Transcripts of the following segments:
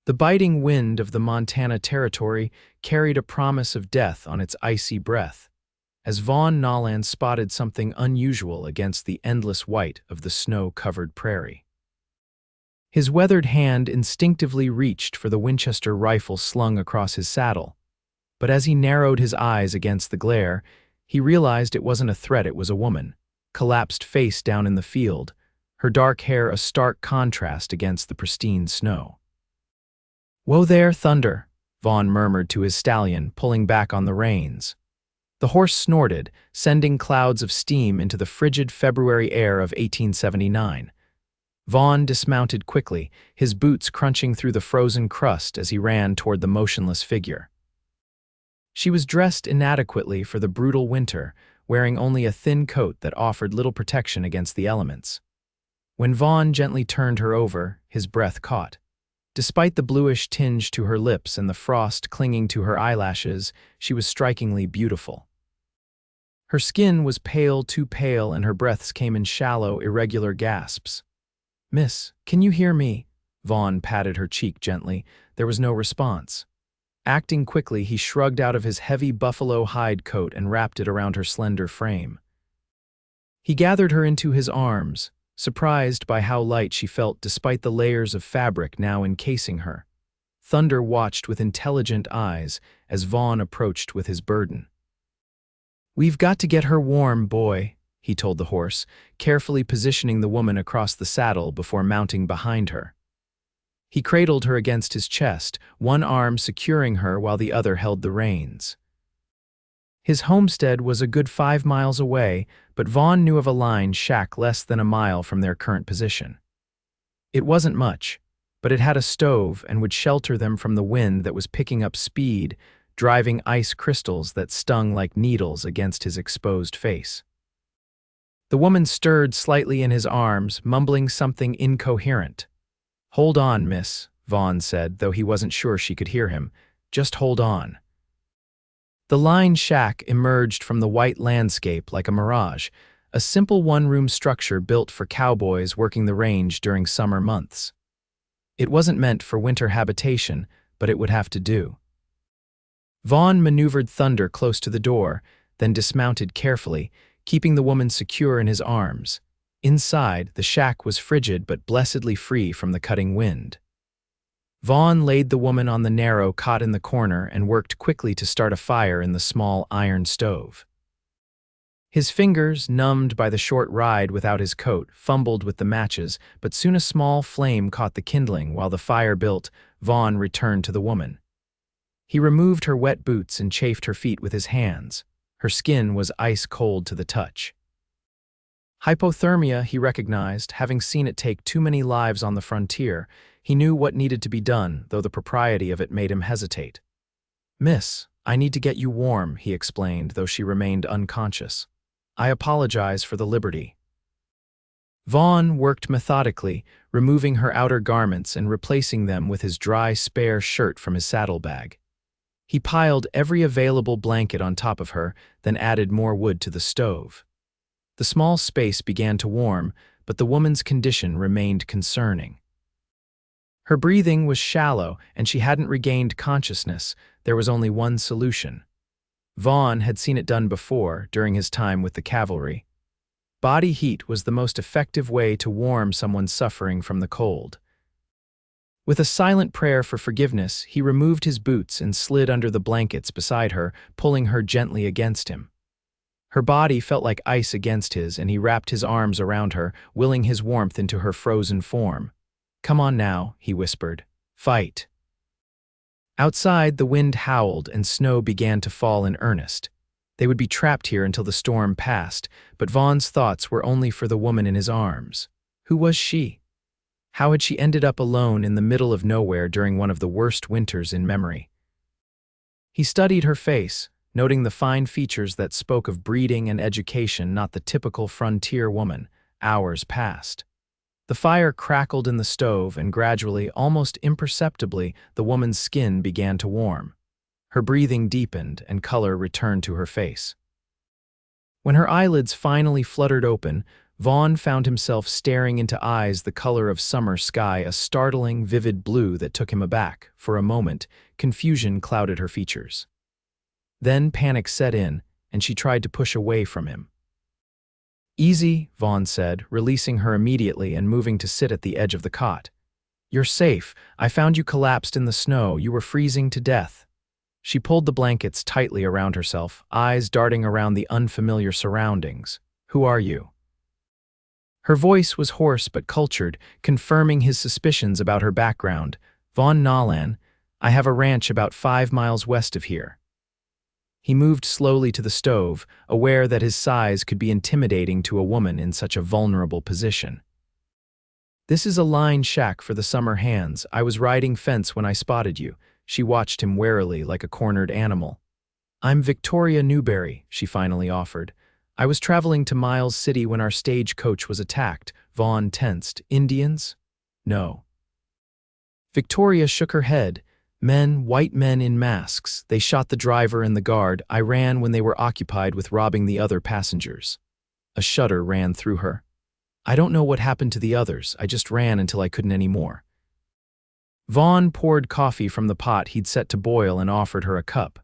The biting wind of the Montana Territory carried a promise of death on its icy breath, as Vaughn Nolan spotted something unusual against the endless white of the snow-covered prairie. His weathered hand instinctively reached for the Winchester rifle slung across his saddle, but as he narrowed his eyes against the glare, he realized it wasn't a threat, it was a woman, collapsed face down in the field, her dark hair a stark contrast against the pristine snow. "Whoa there, Thunder," Vaughn murmured to his stallion, pulling back on the reins. The horse snorted, sending clouds of steam into the frigid February air of 1879. Vaughn dismounted quickly, his boots crunching through the frozen crust as he ran toward the motionless figure. She was dressed inadequately for the brutal winter, wearing only a thin coat that offered little protection against the elements. When Vaughn gently turned her over, his breath caught. Despite the bluish tinge to her lips and the frost clinging to her eyelashes, she was strikingly beautiful. Her skin was pale, too pale, and her breaths came in shallow, irregular gasps. "Miss, can you hear me?" Vaughn patted her cheek gently. There was no response. Acting quickly, he shrugged out of his heavy buffalo hide coat and wrapped it around her slender frame. He gathered her into his arms, surprised by how light she felt despite the layers of fabric now encasing her. Thunder watched with intelligent eyes as Vaughn approached with his burden. "We've got to get her warm, boy," he told the horse, carefully positioning the woman across the saddle before mounting behind her. He cradled her against his chest, one arm securing her while the other held the reins. His homestead was a good 5 miles away, but Vaughn knew of a line shack less than a mile from their current position. It wasn't much, but it had a stove and would shelter them from the wind that was picking up speed, driving ice crystals that stung like needles against his exposed face. The woman stirred slightly in his arms, mumbling something incoherent. "Hold on, miss," Vaughn said, though he wasn't sure she could hear him. "Just hold on." The line shack emerged from the white landscape like a mirage, a simple one-room structure built for cowboys working the range during summer months. It wasn't meant for winter habitation, but it would have to do. Vaughn maneuvered Thunder close to the door, then dismounted carefully, keeping the woman secure in his arms. Inside, the shack was frigid but blessedly free from the cutting wind. Vaughn laid the woman on the narrow cot in the corner and worked quickly to start a fire in the small iron stove. His fingers, numbed by the short ride without his coat, fumbled with the matches, but soon a small flame caught the kindling. While the fire built, Vaughn returned to the woman. He removed her wet boots and chafed her feet with his hands. Her skin was ice cold to the touch. Hypothermia, he recognized, having seen it take too many lives on the frontier. He knew what needed to be done, though the propriety of it made him hesitate. "Miss, I need to get you warm," he explained, though she remained unconscious. "I apologize for the liberty." Vaughn worked methodically, removing her outer garments and replacing them with his dry, spare shirt from his saddlebag. He piled every available blanket on top of her, then added more wood to the stove. The small space began to warm, but the woman's condition remained concerning. Her breathing was shallow, and she hadn't regained consciousness. There was only one solution. Vaughn had seen it done before, during his time with the cavalry. Body heat was the most effective way to warm someone suffering from the cold. With a silent prayer for forgiveness, he removed his boots and slid under the blankets beside her, pulling her gently against him. Her body felt like ice against his, and he wrapped his arms around her, willing his warmth into her frozen form. "Come on now," he whispered. "Fight." Outside, the wind howled and snow began to fall in earnest. They would be trapped here until the storm passed, but Vaughn's thoughts were only for the woman in his arms. Who was she? How had she ended up alone in the middle of nowhere during one of the worst winters in memory? He studied her face, noting the fine features that spoke of breeding and education, not the typical frontier woman. Hours passed. The fire crackled in the stove, and gradually, almost imperceptibly, the woman's skin began to warm. Her breathing deepened, and color returned to her face. When her eyelids finally fluttered open, Vaughn found himself staring into eyes the color of summer sky, a startling, vivid blue that took him aback. For a moment, confusion clouded her features. Then panic set in, and she tried to push away from him. "Easy," Vaughn said, releasing her immediately and moving to sit at the edge of the cot. "You're safe. I found you collapsed in the snow. You were freezing to death." She pulled the blankets tightly around herself, eyes darting around the unfamiliar surroundings. "Who are you?" Her voice was hoarse but cultured, confirming his suspicions about her background. "Vaughn Nolan. I have a ranch about 5 miles west of here." He moved slowly to the stove, aware that his size could be intimidating to a woman in such a vulnerable position. "This is a line shack for the summer hands. I was riding fence when I spotted you." She watched him warily like a cornered animal. "I'm Victoria Newbury," she finally offered. "I was traveling to Miles City when our stagecoach was attacked." Vaughn tensed. "Indians?" "No." Victoria shook her head. "Men, white men in masks. They shot the driver and the guard. I ran when they were occupied with robbing the other passengers." A shudder ran through her. "I don't know what happened to the others. I just ran until I couldn't anymore." Vaughn poured coffee from the pot he'd set to boil and offered her a cup.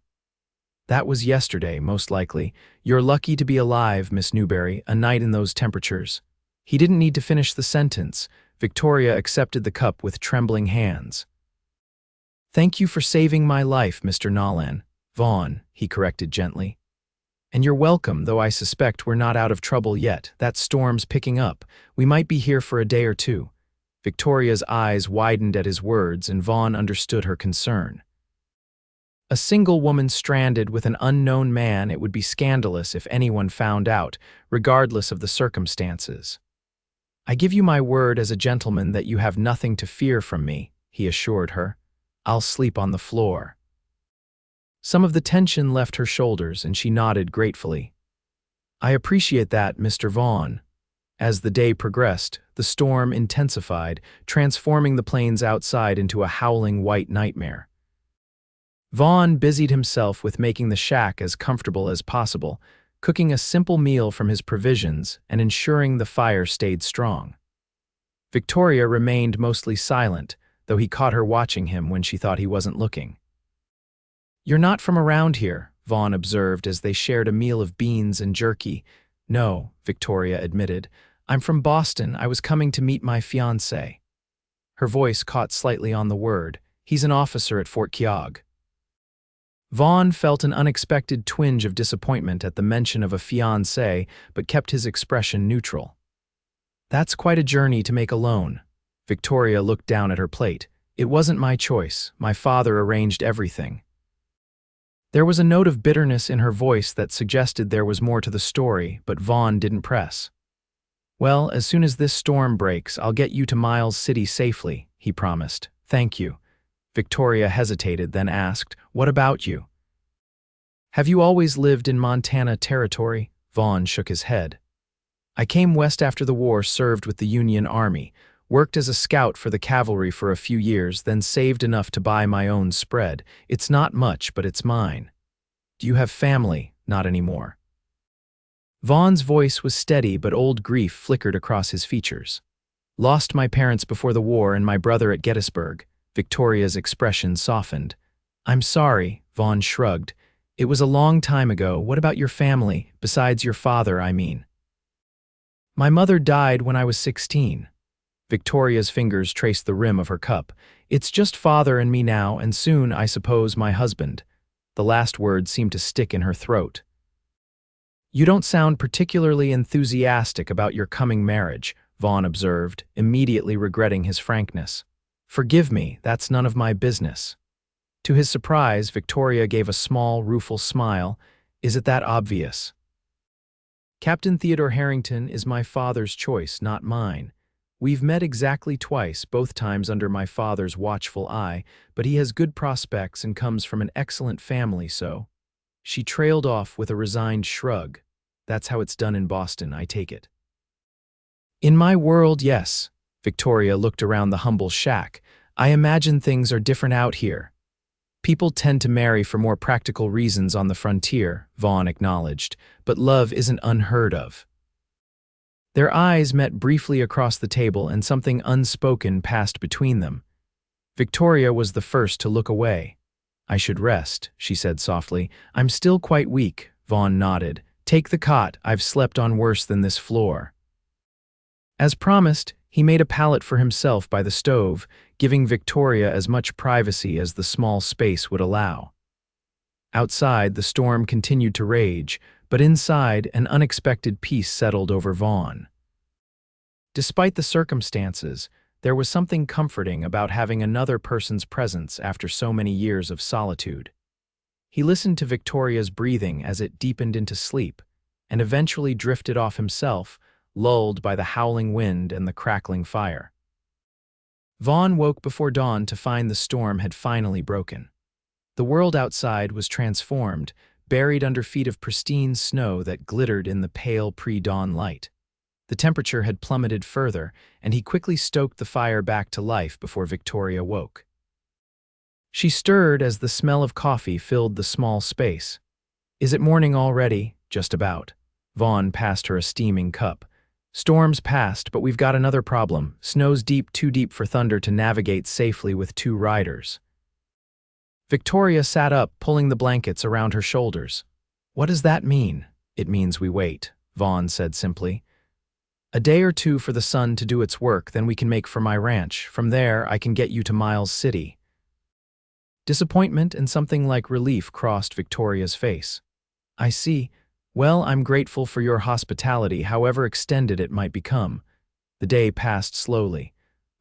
"That was yesterday, most likely. You're lucky to be alive, Miss Newbury, a night in those temperatures." He didn't need to finish the sentence. Victoria accepted the cup with trembling hands. "Thank you for saving my life, Mr. Nolan." "Vaughn," he corrected gently. "And you're welcome, though I suspect we're not out of trouble yet. That storm's picking up. We might be here for a day or two." Victoria's eyes widened at his words, and Vaughn understood her concern. A single woman stranded with an unknown man, it would be scandalous if anyone found out, regardless of the circumstances. "I give you my word as a gentleman that you have nothing to fear from me," he assured her. "I'll sleep on the floor." Some of the tension left her shoulders, and she nodded gratefully. "I appreciate that, Mr. Vaughn." As the day progressed, the storm intensified, transforming the plains outside into a howling white nightmare. Vaughn busied himself with making the shack as comfortable as possible, cooking a simple meal from his provisions and ensuring the fire stayed strong. Victoria remained mostly silent, though he caught her watching him when she thought he wasn't looking. "You're not from around here," Vaughn observed as they shared a meal of beans and jerky. "No," Victoria admitted. "I'm from Boston. I was coming to meet my fiancé." Her voice caught slightly on the word. "He's an officer at Fort Keogh." Vaughn felt an unexpected twinge of disappointment at the mention of a fiancé, but kept his expression neutral. "That's quite a journey to make alone." Victoria looked down at her plate. "It wasn't my choice. My father arranged everything." There was a note of bitterness in her voice that suggested there was more to the story, but Vaughn didn't press. "Well, as soon as this storm breaks, I'll get you to Miles City safely," he promised. "Thank you." Victoria hesitated, then asked, "What about you?" "Have you always lived in Montana Territory?" Vaughn shook his head. "I came west after the war, served with the Union Army, worked as a scout for the cavalry for a few years, then saved enough to buy my own spread. It's not much, but it's mine." "Do you have family?" "Not anymore." Vaughn's voice was steady, but old grief flickered across his features. "Lost my parents before the war and my brother at Gettysburg." Victoria's expression softened. "I'm sorry," Vaughn shrugged. "It was a long time ago. What about your family? Besides your father, I mean." "My mother died when I was 16. Victoria's fingers traced the rim of her cup. "It's just father and me now, and soon, I suppose, my husband." The last word seemed to stick in her throat. "You don't sound particularly enthusiastic about your coming marriage," Vaughn observed, immediately regretting his frankness. "Forgive me, that's none of my business." To his surprise, Victoria gave a small, rueful smile. "Is it that obvious?" "Captain Theodore Harrington is my father's choice, not mine. We've met exactly twice, both times under my father's watchful eye, but he has good prospects and comes from an excellent family, so—" She trailed off with a resigned shrug. "That's how it's done in Boston, I take it." "In my world, yes." Victoria looked around the humble shack. "I imagine things are different out here." "People tend to marry for more practical reasons on the frontier," Vaughn acknowledged, "but love isn't unheard of." Their eyes met briefly across the table and something unspoken passed between them. Victoria was the first to look away. "I should rest," she said softly. "I'm still quite weak." Vaughn nodded. "Take the cot. I've slept on worse than this floor." As promised, he made a pallet for himself by the stove, giving Victoria as much privacy as the small space would allow. Outside, the storm continued to rage, but inside, an unexpected peace settled over Vaughn. Despite the circumstances, there was something comforting about having another person's presence after so many years of solitude. He listened to Victoria's breathing as it deepened into sleep, and eventually drifted off himself, lulled by the howling wind and the crackling fire. Vaughn woke before dawn to find the storm had finally broken. The world outside was transformed, buried under feet of pristine snow that glittered in the pale pre-dawn light. The temperature had plummeted further, and he quickly stoked the fire back to life before Victoria woke. She stirred as the smell of coffee filled the small space. "Is it morning already?" "Just about." Vaughn passed her a steaming cup. "Storm's passed, but we've got another problem. Snow's deep, too deep for Thunder to navigate safely with 2 riders." Victoria sat up, pulling the blankets around her shoulders. "What does that mean?" "It means we wait," Vaughn said simply. "A day or 2 for the sun to do its work, then we can make for my ranch. From there, I can get you to Miles City." Disappointment and something like relief crossed Victoria's face. "I see. Well, I'm grateful for your hospitality, however extended it might become." The day passed slowly.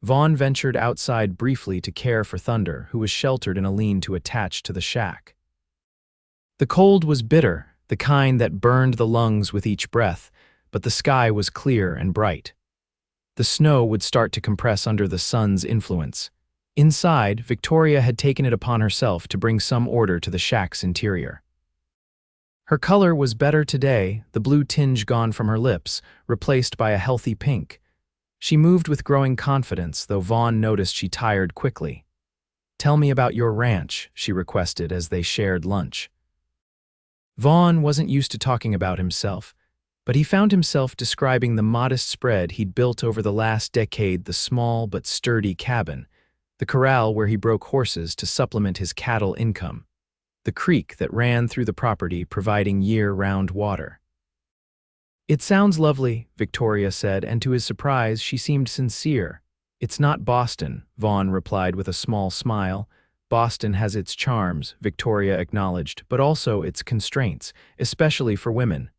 Vaughn ventured outside briefly to care for Thunder, who was sheltered in a lean-to attached to the shack. The cold was bitter, the kind that burned the lungs with each breath, but the sky was clear and bright. The snow would start to compress under the sun's influence. Inside, Victoria had taken it upon herself to bring some order to the shack's interior. Her color was better today, the blue tinge gone from her lips, replaced by a healthy pink. She moved with growing confidence, though Vaughn noticed she tired quickly. "Tell me about your ranch," she requested as they shared lunch. Vaughn wasn't used to talking about himself, but he found himself describing the modest spread he'd built over the last decade, the small but sturdy cabin, the corral where he broke horses to supplement his cattle income, the creek that ran through the property providing year-round water. "It sounds lovely," Victoria said, and to his surprise, she seemed sincere. "It's not Boston," Vaughn replied with a small smile. "Boston has its charms," Victoria acknowledged, "but also its constraints, especially for women.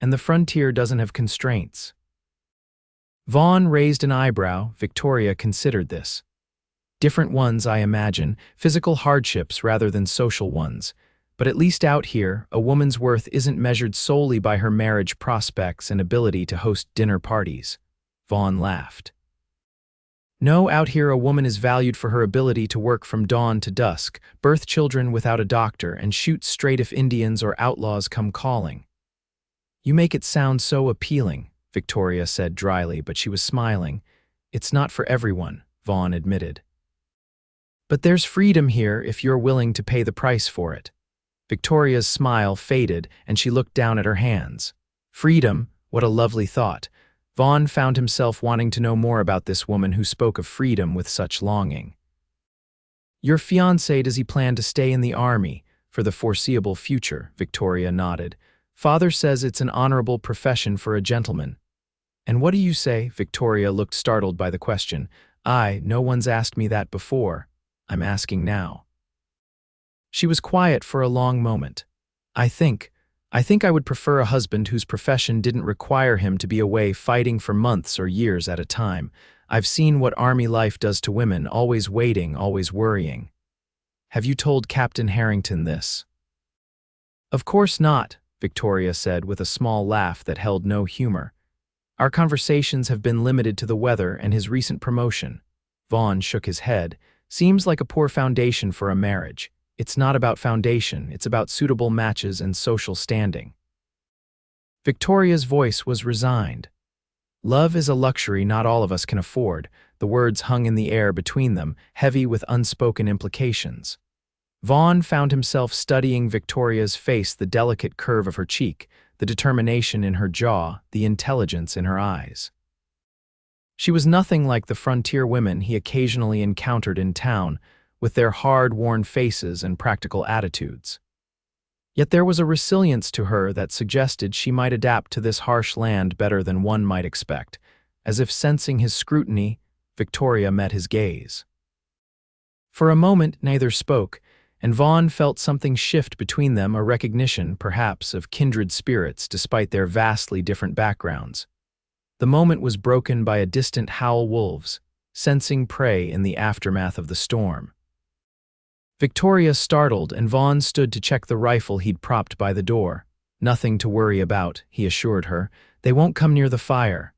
And the frontier doesn't have constraints." Vaughn raised an eyebrow. Victoria considered this. "Different ones, I imagine, physical hardships rather than social ones. But at least out here, a woman's worth isn't measured solely by her marriage prospects and ability to host dinner parties." Vaughn laughed. "No, out here a woman is valued for her ability to work from dawn to dusk, birth children without a doctor, and shoot straight if Indians or outlaws come calling." "You make it sound so appealing," Victoria said dryly, but she was smiling. "It's not for everyone," Vaughn admitted. "But there's freedom here if you're willing to pay the price for it." Victoria's smile faded, and she looked down at her hands. Freedom, what a lovely thought. Vaughn found himself wanting to know more about this woman who spoke of freedom with such longing. "Your fiancé, does he plan to stay in the army for the foreseeable future?" Victoria nodded. "Father says it's an honorable profession for a gentleman." "And what do you say?" Victoria looked startled by the question. No one's asked me that before. I'm asking now." She was quiet for a long moment. I think I would prefer a husband whose profession didn't require him to be away fighting for months or years at a time. I've seen what army life does to women, always waiting, always worrying." "Have you told Captain Harrington this?" "Of course not," Victoria said with a small laugh that held no humor. "Our conversations have been limited to the weather and his recent promotion." Vaughn shook his head. "Seems like a poor foundation for a marriage." "It's not about foundation, it's about suitable matches and social standing." Victoria's voice was resigned. "Love is a luxury not all of us can afford." The words hung in the air between them, heavy with unspoken implications. Vaughn found himself studying Victoria's face, the delicate curve of her cheek, the determination in her jaw, the intelligence in her eyes. She was nothing like the frontier women he occasionally encountered in town, with their hard-worn faces and practical attitudes. Yet there was a resilience to her that suggested she might adapt to this harsh land better than one might expect. As if sensing his scrutiny, Victoria met his gaze. For a moment neither spoke, and Vaughn felt something shift between them, a recognition, perhaps, of kindred spirits despite their vastly different backgrounds. The moment was broken by a distant howl wolves, sensing prey in the aftermath of the storm. Victoria startled, and Vaughn stood to check the rifle he'd propped by the door. "Nothing to worry about," he assured her. "They won't come near the fire."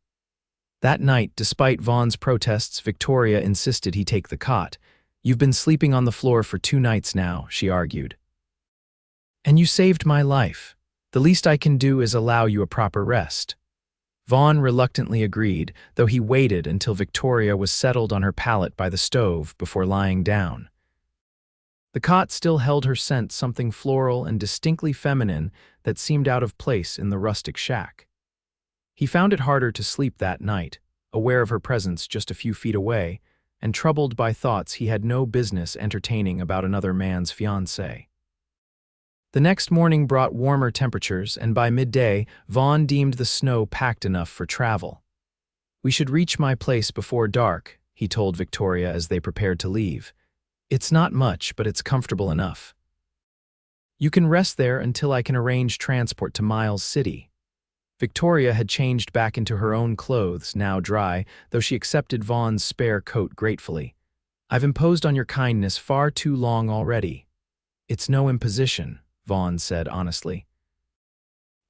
That night, despite Vaughn's protests, Victoria insisted he take the cot. "You've been sleeping on the floor for 2 nights now," she argued. "And you saved my life. The least I can do is allow you a proper rest." Vaughn reluctantly agreed, though he waited until Victoria was settled on her pallet by the stove before lying down. The cot still held her scent, something floral and distinctly feminine that seemed out of place in the rustic shack. He found it harder to sleep that night, aware of her presence just a few feet away, and troubled by thoughts he had no business entertaining about another man's fiancée. The next morning brought warmer temperatures, and by midday, Vaughn deemed the snow packed enough for travel. "We should reach my place before dark," he told Victoria as they prepared to leave. "It's not much, but it's comfortable enough. You can rest there until I can arrange transport to Miles City." Victoria had changed back into her own clothes, now dry, though she accepted Vaughn's spare coat gratefully. "I've imposed on your kindness far too long already." "It's no imposition," Vaughn said honestly.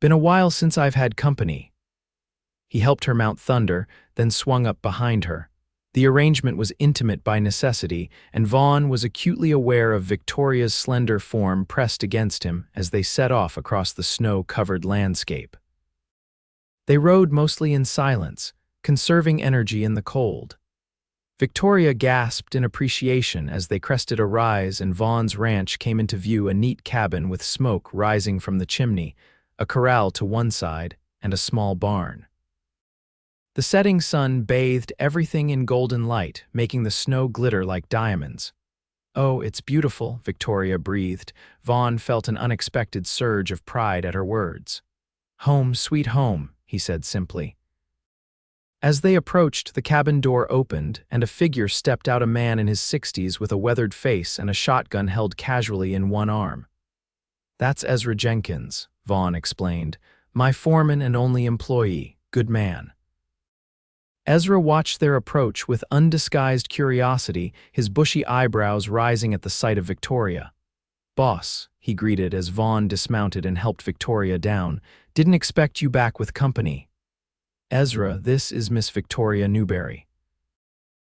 "Been a while since I've had company." He helped her mount Thunder, then swung up behind her. The arrangement was intimate by necessity, and Vaughn was acutely aware of Victoria's slender form pressed against him as they set off across the snow-covered landscape. They rode mostly in silence, conserving energy in the cold. Victoria gasped in appreciation as they crested a rise and Vaughn's ranch came into view, a neat cabin with smoke rising from the chimney, a corral to one side, and a small barn. The setting sun bathed everything in golden light, making the snow glitter like diamonds. "Oh, it's beautiful," Victoria breathed. Vaughn felt an unexpected surge of pride at her words. "Home, sweet home," he said simply. As they approached, the cabin door opened, and a figure stepped out, a man in his 60s with a weathered face and a shotgun held casually in one arm. "That's Ezra Jenkins," Vaughn explained. "My foreman and only employee. Good man." Ezra watched their approach with undisguised curiosity, his bushy eyebrows rising at the sight of Victoria. "Boss," he greeted as Vaughn dismounted and helped Victoria down. "Didn't expect you back with company." "Ezra, this is Miss Victoria Newbury.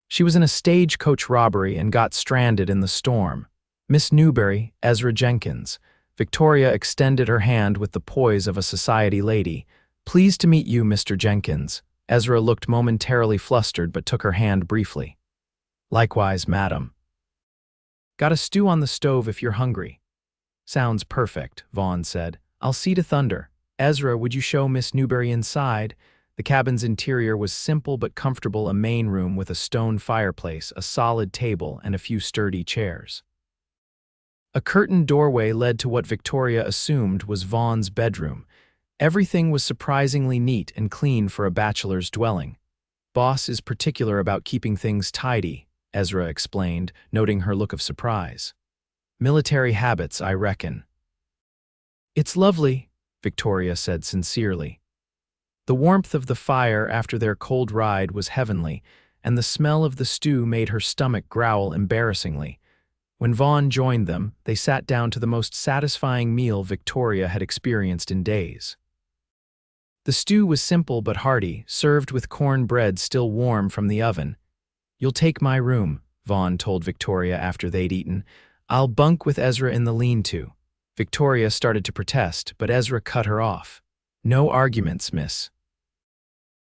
She was in a stagecoach robbery and got stranded in the storm. Miss Newbury, Ezra Jenkins." Victoria extended her hand with the poise of a society lady. "Pleased to meet you, Mr. Jenkins." Ezra looked momentarily flustered but took her hand briefly. "Likewise, madam. Got a stew on the stove if you're hungry." "Sounds perfect," Vaughn said. "I'll see to Thunder. Ezra, would you show Miss Newbury inside?" The cabin's interior was simple but comfortable, a main room with a stone fireplace, a solid table, and a few sturdy chairs. A curtained doorway led to what Victoria assumed was Vaughn's bedroom. Everything was surprisingly neat and clean for a bachelor's dwelling. "Boss is particular about keeping things tidy," Ezra explained, noting her look of surprise. "Military habits, I reckon." "It's lovely," Victoria said sincerely. The warmth of the fire after their cold ride was heavenly, and the smell of the stew made her stomach growl embarrassingly. When Vaughn joined them, they sat down to the most satisfying meal Victoria had experienced in days. The stew was simple but hearty, served with cornbread still warm from the oven. "You'll take my room," Vaughn told Victoria after they'd eaten. "I'll bunk with Ezra in the lean-to." Victoria started to protest, but Ezra cut her off. "No arguments, miss.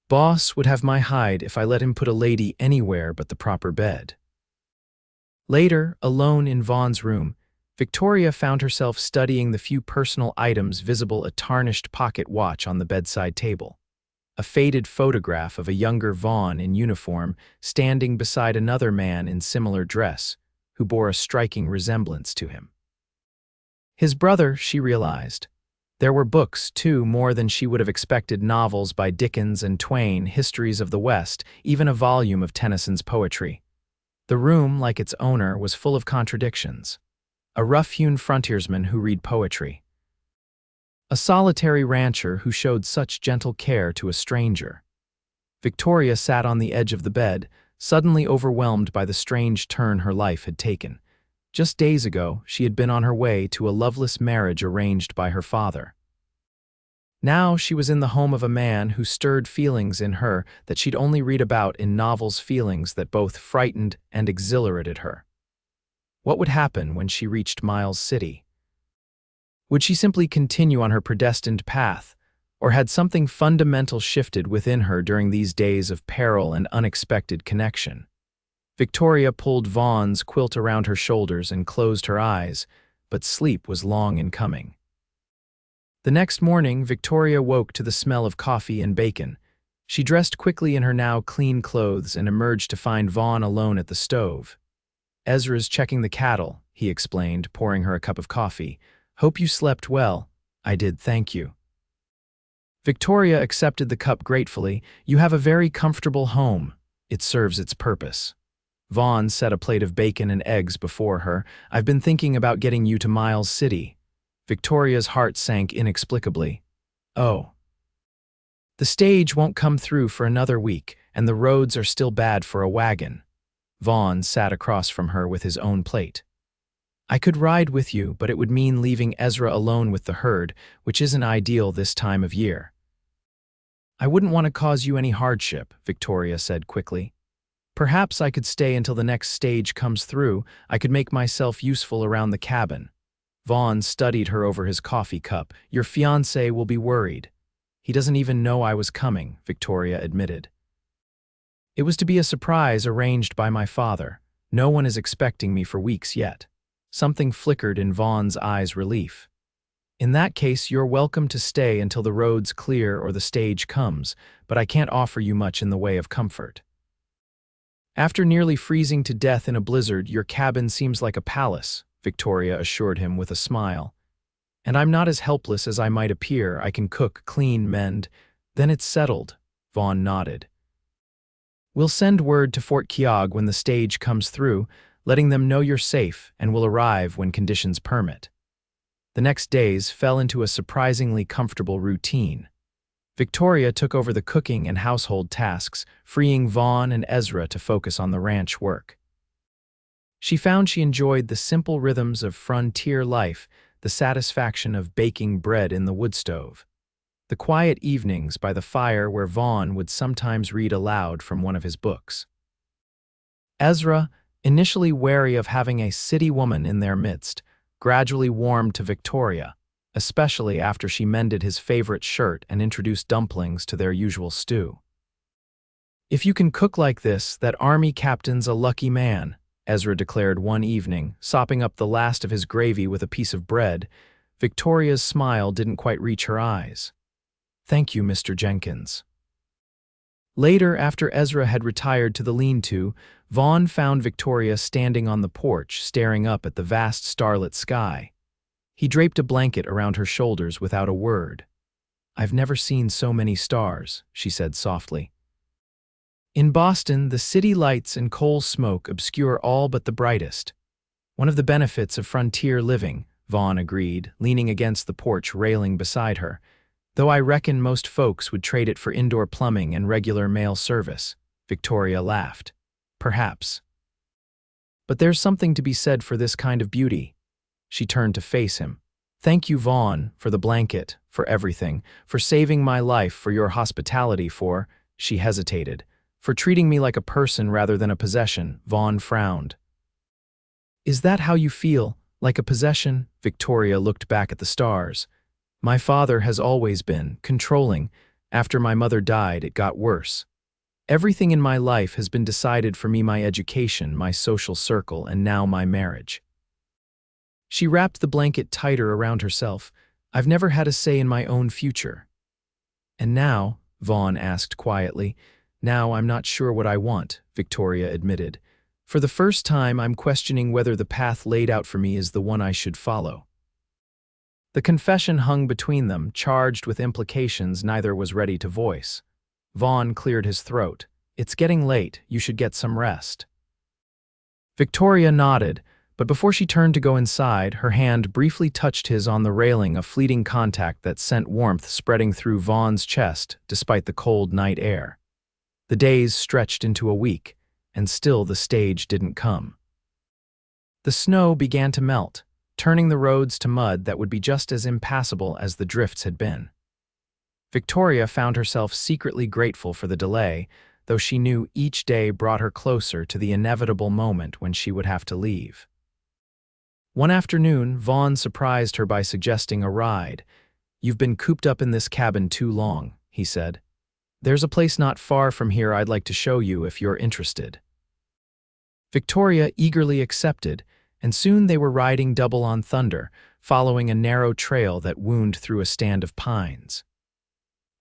Boss would have my hide if I let him put a lady anywhere but the proper bed." Later, alone in Vaughn's room, Victoria found herself studying the few personal items visible: a tarnished pocket watch on the bedside table, a faded photograph of a younger Vaughn in uniform standing beside another man in similar dress, who bore a striking resemblance to him. His brother, she realized. There were books, too, more than she would have expected: novels by Dickens and Twain, histories of the West, even a volume of Tennyson's poetry. The room, like its owner, was full of contradictions. A rough-hewn frontiersman who read poetry. A solitary rancher who showed such gentle care to a stranger. Victoria sat on the edge of the bed, suddenly overwhelmed by the strange turn her life had taken. Just days ago, she had been on her way to a loveless marriage arranged by her father. Now she was in the home of a man who stirred feelings in her that she'd only read about in novels, feelings that both frightened and exhilarated her. What would happen when she reached Miles City? Would she simply continue on her predestined path, or had something fundamental shifted within her during these days of peril and unexpected connection? Victoria pulled Vaughn's quilt around her shoulders and closed her eyes, but sleep was long in coming. The next morning, Victoria woke to the smell of coffee and bacon. She dressed quickly in her now clean clothes and emerged to find Vaughn alone at the stove. "Ezra's checking the cattle," he explained, pouring her a cup of coffee. "Hope you slept well." "I did, thank you." Victoria accepted the cup gratefully. "You have a very comfortable home. It serves its purpose." Vaughn set a plate of bacon and eggs before her. "I've been thinking about getting you to Miles City." Victoria's heart sank inexplicably. "Oh." "The stage won't come through for another week, and the roads are still bad for a wagon." Vaughn sat across from her with his own plate. "I could ride with you, but it would mean leaving Ezra alone with the herd, which isn't ideal this time of year." "I wouldn't want to cause you any hardship," Victoria said quickly. "Perhaps I could stay until the next stage comes through. I could make myself useful around the cabin." Vaughn studied her over his coffee cup. "Your fiancé will be worried." "He doesn't even know I was coming," Victoria admitted. "It was to be a surprise arranged by my father. No one is expecting me for weeks yet." Something flickered in Vaughn's eyes: relief. "In that case, you're welcome to stay until the road's clear or the stage comes, but I can't offer you much in the way of comfort." "After nearly freezing to death in a blizzard, your cabin seems like a palace," Victoria assured him with a smile. "And I'm not as helpless as I might appear. I can cook, clean, mend." "Then it's settled," Vaughn nodded. "We'll send word to Fort Keogh when the stage comes through, letting them know you're safe and will arrive when conditions permit." The next days fell into a surprisingly comfortable routine. Victoria took over the cooking and household tasks, freeing Vaughn and Ezra to focus on the ranch work. She found she enjoyed the simple rhythms of frontier life, the satisfaction of baking bread in the wood stove, the quiet evenings by the fire where Vaughn would sometimes read aloud from one of his books. Ezra, initially wary of having a city woman in their midst, gradually warmed to Victoria, especially after she mended his favorite shirt and introduced dumplings to their usual stew. "If you can cook like this, that army captain's a lucky man," Ezra declared one evening, sopping up the last of his gravy with a piece of bread. Victoria's smile didn't quite reach her eyes. "Thank you, Mr. Jenkins." Later, after Ezra had retired to the lean-to, Vaughn found Victoria standing on the porch, staring up at the vast starlit sky. He draped a blanket around her shoulders without a word. "I've never seen so many stars," she said softly. "In Boston, the city lights and coal smoke obscure all but the brightest." "One of the benefits of frontier living," Vaughn agreed, leaning against the porch railing beside her. "Though I reckon most folks would trade it for indoor plumbing and regular mail service." Victoria laughed. "Perhaps. But there's something to be said for this kind of beauty." She turned to face him. "Thank you, Vaughn, for the blanket, for everything, for saving my life, for your hospitality, for—" She hesitated. "For treating me like a person rather than a possession." Vaughn frowned. "Is that how you feel? Like a possession?" Victoria looked back at the stars. "My father has always been controlling. After my mother died, it got worse. Everything in my life has been decided for me: my education, my social circle, and now my marriage." She wrapped the blanket tighter around herself. I've never had a say in my own future. And now, Vaughn asked quietly, now I'm not sure what I want, Victoria admitted. For the first time, I'm questioning whether the path laid out for me is the one I should follow. The confession hung between them, charged with implications neither was ready to voice. Vaughn cleared his throat. It's getting late, you should get some rest. Victoria nodded, but before she turned to go inside, her hand briefly touched his on the railing, a fleeting contact that sent warmth spreading through Vaughn's chest despite the cold night air. The days stretched into a week, and still the stage didn't come. The snow began to melt, turning the roads to mud that would be just as impassable as the drifts had been. Victoria found herself secretly grateful for the delay, though she knew each day brought her closer to the inevitable moment when she would have to leave. One afternoon, Vaughn surprised her by suggesting a ride. You've been cooped up in this cabin too long, he said. There's a place not far from here I'd like to show you if you're interested. Victoria eagerly accepted, and soon they were riding double on Thunder, following a narrow trail that wound through a stand of pines.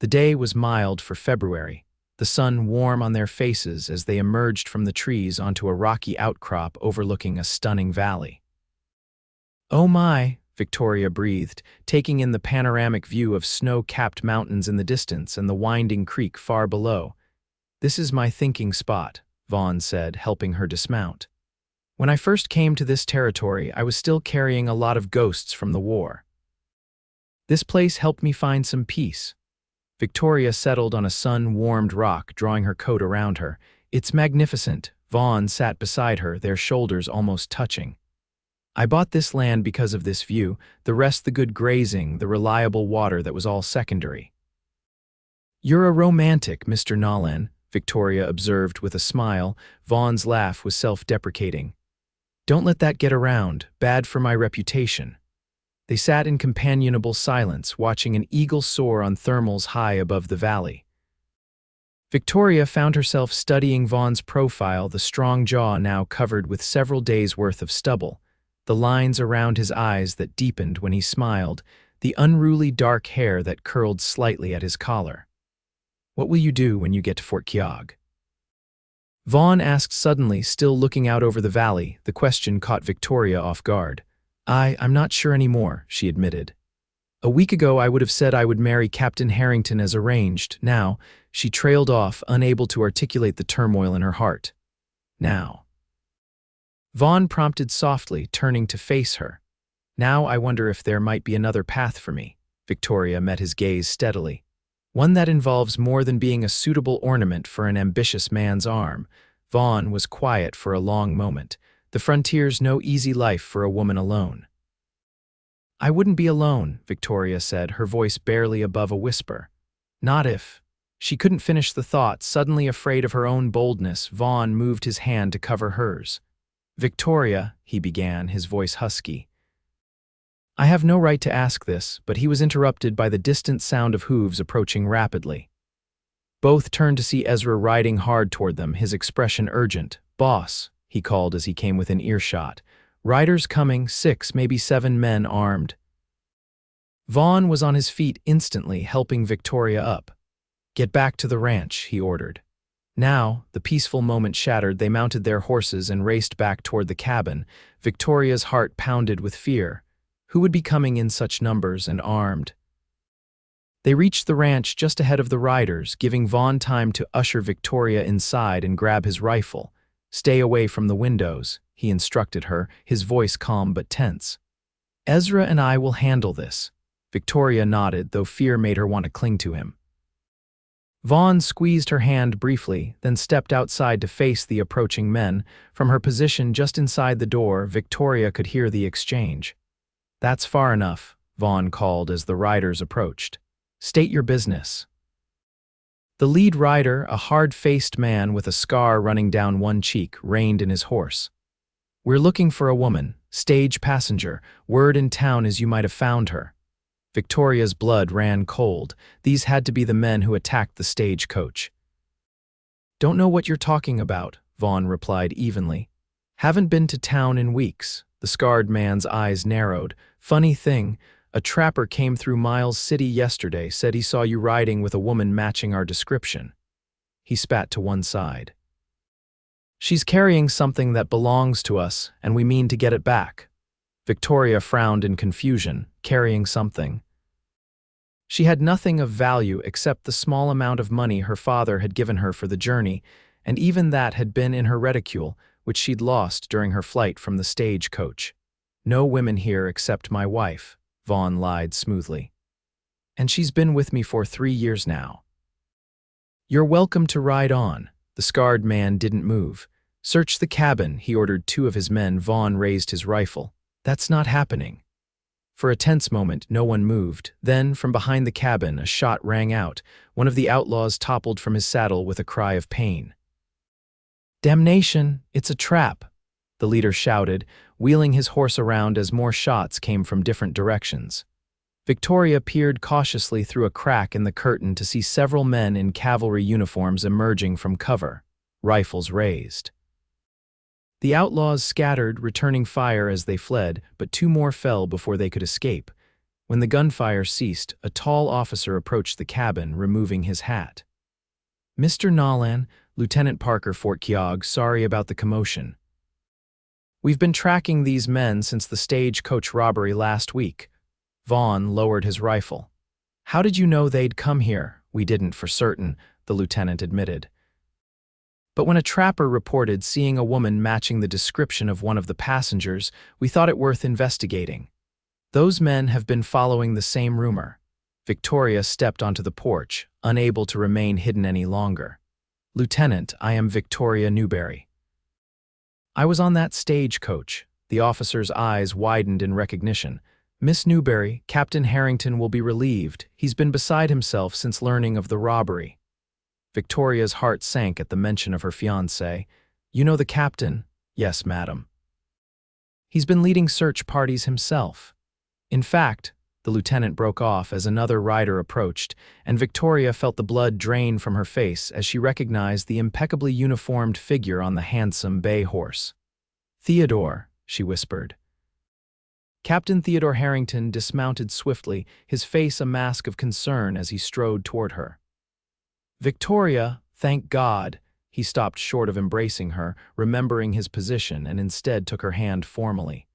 The day was mild for February, the sun warm on their faces as they emerged from the trees onto a rocky outcrop overlooking a stunning valley. Oh my, Victoria breathed, taking in the panoramic view of snow-capped mountains in the distance and the winding creek far below. This is my thinking spot, Vaughn said, helping her dismount. When I first came to this territory, I was still carrying a lot of ghosts from the war. This place helped me find some peace. Victoria settled on a sun-warmed rock, drawing her coat around her. It's magnificent. Vaughn sat beside her, their shoulders almost touching. I bought this land because of this view, the rest the good grazing, the reliable water that was all secondary. You're a romantic, Mr. Nolan, Victoria observed with a smile. Vaughn's laugh was self-deprecating. Don't let that get around, bad for my reputation. They sat in companionable silence, watching an eagle soar on thermals high above the valley. Victoria found herself studying Vaughn's profile, the strong jaw now covered with several days' worth of stubble, the lines around his eyes that deepened when he smiled, the unruly dark hair that curled slightly at his collar. What will you do when you get to Fort Keogh? Vaughn asked suddenly, still looking out over the valley. The question caught Victoria off guard. I'm not sure anymore, she admitted. A week ago I would have said I would marry Captain Harrington as arranged. Now, she trailed off, unable to articulate the turmoil in her heart. Now. Vaughn prompted softly, turning to face her. Now I wonder if there might be another path for me. Victoria met his gaze steadily. One that involves more than being a suitable ornament for an ambitious man's arm. Vaughn was quiet for a long moment. The frontier's no easy life for a woman alone. I wouldn't be alone, Victoria said, her voice barely above a whisper. Not if. She couldn't finish the thought. Suddenly afraid of her own boldness, Vaughn moved his hand to cover hers. Victoria, he began, his voice husky. I have no right to ask this, but he was interrupted by the distant sound of hooves approaching rapidly. Both turned to see Ezra riding hard toward them, his expression urgent. Boss, he called as he came within earshot. Riders coming, 6, maybe 7 men armed. Vaughn was on his feet instantly, helping Victoria up. Get back to the ranch, he ordered. Now, the peaceful moment shattered, they mounted their horses and raced back toward the cabin. Victoria's heart pounded with fear. Who would be coming in such numbers and armed? They reached the ranch just ahead of the riders, giving Vaughn time to usher Victoria inside and grab his rifle. Stay away from the windows, he instructed her, his voice calm but tense. Ezra and I will handle this. Victoria nodded, though fear made her want to cling to him. Vaughn squeezed her hand briefly, then stepped outside to face the approaching men. From her position just inside the door, Victoria could hear the exchange. That's far enough, Vaughn called as the riders approached. State your business. The lead rider, a hard-faced man with a scar running down one cheek, reined in his horse. We're looking for a woman, stage passenger. Word in town is you might have found her. Victoria's blood ran cold. These had to be the men who attacked the stagecoach. Don't know what you're talking about, Vaughn replied evenly. Haven't been to town in weeks. The scarred man's eyes narrowed. Funny thing, a trapper came through Miles City yesterday, said he saw you riding with a woman matching our description. He spat to one side. She's carrying something that belongs to us, and we mean to get it back. Victoria frowned in confusion. Carrying something. She had nothing of value except the small amount of money her father had given her for the journey, and even that had been in her reticule, which she'd lost during her flight from the stagecoach. No women here except my wife, Vaughn lied smoothly. And she's been with me for 3 years now. You're welcome to ride on. The scarred man didn't move. Search the cabin, he ordered 2 of his men. Vaughn raised his rifle. That's not happening. For a tense moment, no one moved. Then, from behind the cabin, a shot rang out. One of the outlaws toppled from his saddle with a cry of pain. Damnation, it's a trap, the leader shouted, wheeling his horse around as more shots came from different directions. Victoria peered cautiously through a crack in the curtain to see several men in cavalry uniforms emerging from cover, rifles raised. The outlaws scattered, returning fire as they fled, but 2 more fell before they could escape. When the gunfire ceased, a tall officer approached the cabin, removing his hat. Mr. Nolan, Lieutenant Parker, Fort Keogh, sorry about the commotion. We've been tracking these men since the stagecoach robbery last week. Vaughn lowered his rifle. How did you know they'd come here? We didn't for certain, the lieutenant admitted. But when a trapper reported seeing a woman matching the description of one of the passengers, we thought it worth investigating. Those men have been following the same rumor. Victoria stepped onto the porch, unable to remain hidden any longer. Lieutenant, I am Victoria Newbury. I was on that stagecoach. The officer's eyes widened in recognition. Miss Newbury, Captain Harrington will be relieved. He's been beside himself since learning of the robbery. Victoria's heart sank at the mention of her fiancé. You know the captain? Yes, madam. He's been leading search parties himself. In fact, the lieutenant broke off as another rider approached, and Victoria felt the blood drain from her face as she recognized the impeccably uniformed figure on the handsome bay horse. Theodore, she whispered. Captain Theodore Harrington dismounted swiftly, his face a mask of concern as he strode toward her. Victoria, thank God. He stopped short of embracing her, remembering his position, and instead took her hand formally.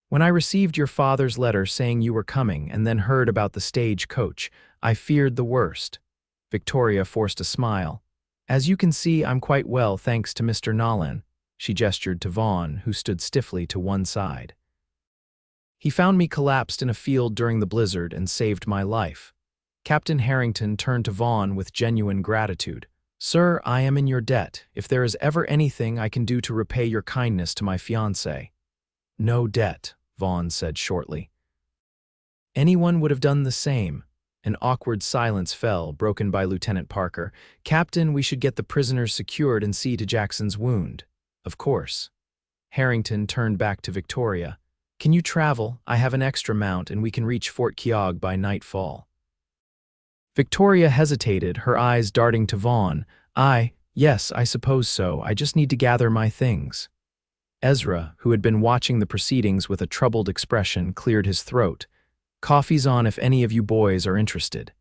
When I received your father's letter saying you were coming and then heard about the stagecoach, I feared the worst. Victoria forced a smile. As you can see, I'm quite well thanks to Mr. Nolan. She gestured to Vaughn, who stood stiffly to one side. He found me collapsed in a field during the blizzard and saved my life. Captain Harrington turned to Vaughn with genuine gratitude. Sir, I am in your debt, if there is ever anything I can do to repay your kindness to my fiancé. No debt, Vaughn said shortly. Anyone would have done the same. An awkward silence fell, broken by Lieutenant Parker. Captain, we should get the prisoners secured and see to Jackson's wound. Of course. Harrington turned back to Victoria. Can you travel? I have an extra mount and we can reach Fort Keogh by nightfall. Victoria hesitated, her eyes darting to Vaughn. Yes, I suppose so. I just need to gather my things. Ezra, who had been watching the proceedings with a troubled expression, cleared his throat. Coffee's on if any of you boys are interested.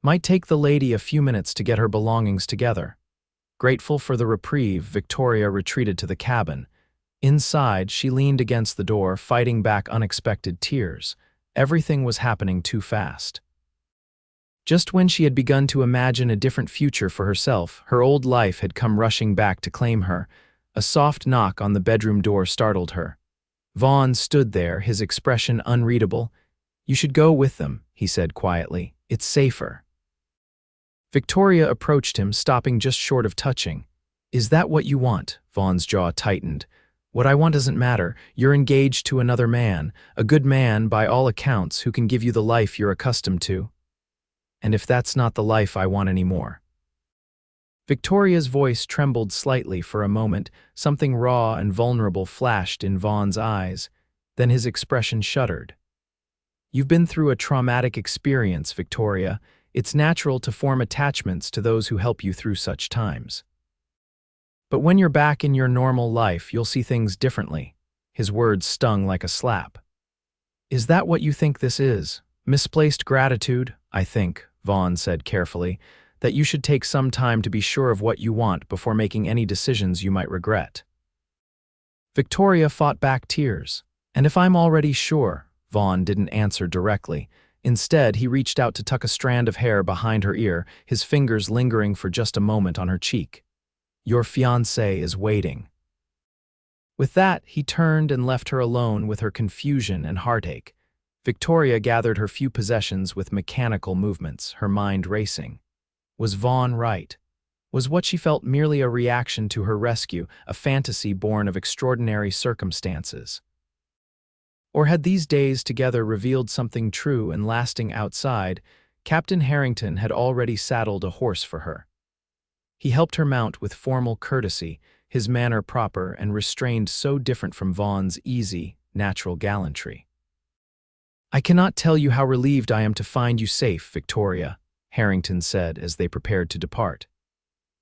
Might take the lady a few minutes to get her belongings together. Grateful for the reprieve, Victoria retreated to the cabin. Inside, she leaned against the door, fighting back unexpected tears. Everything was happening too fast. Just when she had begun to imagine a different future for herself, her old life had come rushing back to claim her. A soft knock on the bedroom door startled her. Vaughn stood there, his expression unreadable. You should go with them, he said quietly. It's safer. Victoria approached him, stopping just short of touching. Is that what you want? Vaughn's jaw tightened. What I want doesn't matter. You're engaged to another man, a good man by all accounts who can give you the life you're accustomed to. And if that's not the life I want anymore. Victoria's voice trembled slightly for a moment. Something raw and vulnerable flashed in Vaughn's eyes. Then his expression shuddered. You've been through a traumatic experience, Victoria. It's natural to form attachments to those who help you through such times. But when you're back in your normal life, you'll see things differently. His words stung like a slap. "Is that what you think this is? Misplaced gratitude? I think," Vaughn said carefully, "that you should take some time to be sure of what you want before making any decisions you might regret." Victoria fought back tears. "And if I'm already sure?" Vaughn didn't answer directly. Instead, he reached out to tuck a strand of hair behind her ear, his fingers lingering for just a moment on her cheek. "Your fiancé is waiting." With that, he turned and left her alone with her confusion and heartache. Victoria gathered her few possessions with mechanical movements, her mind racing. Was Vaughn right? Was what she felt merely a reaction to her rescue, a fantasy born of extraordinary circumstances? Or had these days together revealed something true and lasting outside? Captain Harrington had already saddled a horse for her. He helped her mount with formal courtesy, his manner proper and restrained, so different from Vaughn's easy, natural gallantry. "I cannot tell you how relieved I am to find you safe, Victoria," Harrington said as they prepared to depart.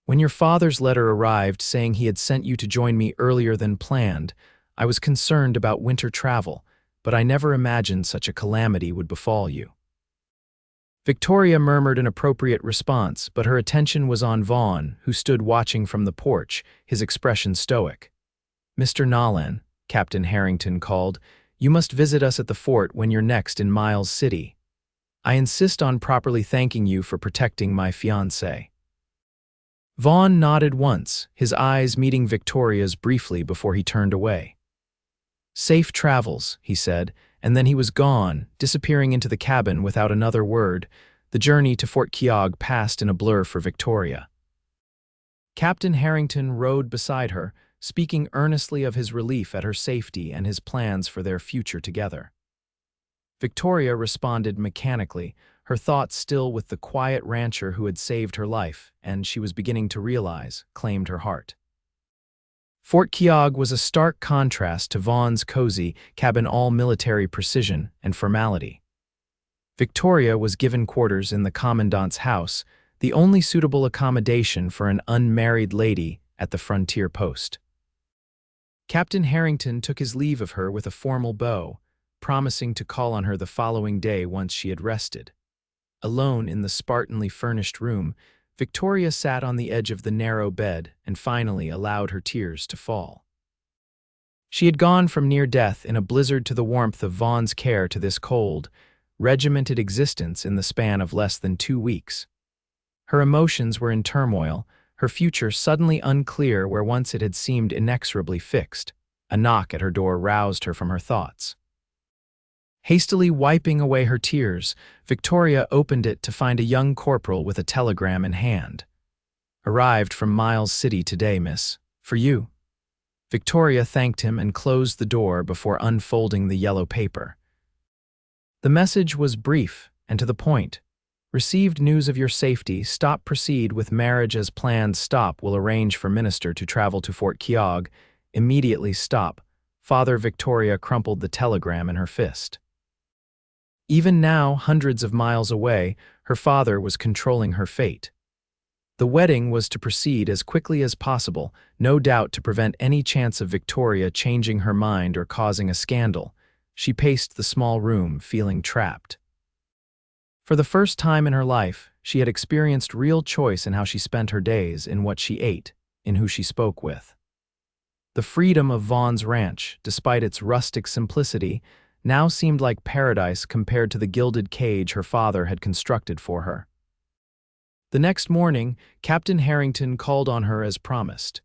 "When your father's letter arrived saying he had sent you to join me earlier than planned, I was concerned about winter travel, but I never imagined such a calamity would befall you." Victoria murmured an appropriate response, but her attention was on Vaughn, who stood watching from the porch, his expression stoic. "Mr. Nolan," Captain Harrington called, "you must visit us at the fort when you're next in Miles City. I insist on properly thanking you for protecting my fiancé." Vaughn nodded once, his eyes meeting Victoria's briefly before he turned away. "Safe travels," he said, and then he was gone, disappearing into the cabin without another word. The journey to Fort Keogh passed in a blur for Victoria. Captain Harrington rode beside her, speaking earnestly of his relief at her safety and his plans for their future together. Victoria responded mechanically, her thoughts still with the quiet rancher who had saved her life, and she was beginning to realize, claimed her heart. Fort Keogh was a stark contrast to Vaughn's cozy cabin, all military precision and formality. Victoria was given quarters in the commandant's house, the only suitable accommodation for an unmarried lady at the frontier post. Captain Harrington took his leave of her with a formal bow, promising to call on her the following day once she had rested. Alone in the spartanly furnished room, Victoria sat on the edge of the narrow bed and finally allowed her tears to fall. She had gone from near death in a blizzard to the warmth of Vaughn's care to this cold, regimented existence in the span of less than 2 weeks. Her emotions were in turmoil, her future suddenly unclear where once it had seemed inexorably fixed. A knock at her door roused her from her thoughts. Hastily wiping away her tears, Victoria opened it to find a young corporal with a telegram in hand. "Arrived from Miles City today, miss. For you." Victoria thanked him and closed the door before unfolding the yellow paper. The message was brief and to the point. "Received news of your safety. Stop proceed with marriage as planned. Stop will arrange for minister to travel to Fort Keogh. Immediately stop." Father Victoria crumpled the telegram in her fist. Even now, hundreds of miles away, her father was controlling her fate. The wedding was to proceed as quickly as possible, no doubt to prevent any chance of Victoria changing her mind or causing a scandal. She paced the small room, feeling trapped. For the first time in her life, she had experienced real choice in how she spent her days, in what she ate, in who she spoke with. The freedom of Vaughn's ranch, despite its rustic simplicity, now seemed like paradise compared to the gilded cage her father had constructed for her. The next morning, Captain Harrington called on her as promised.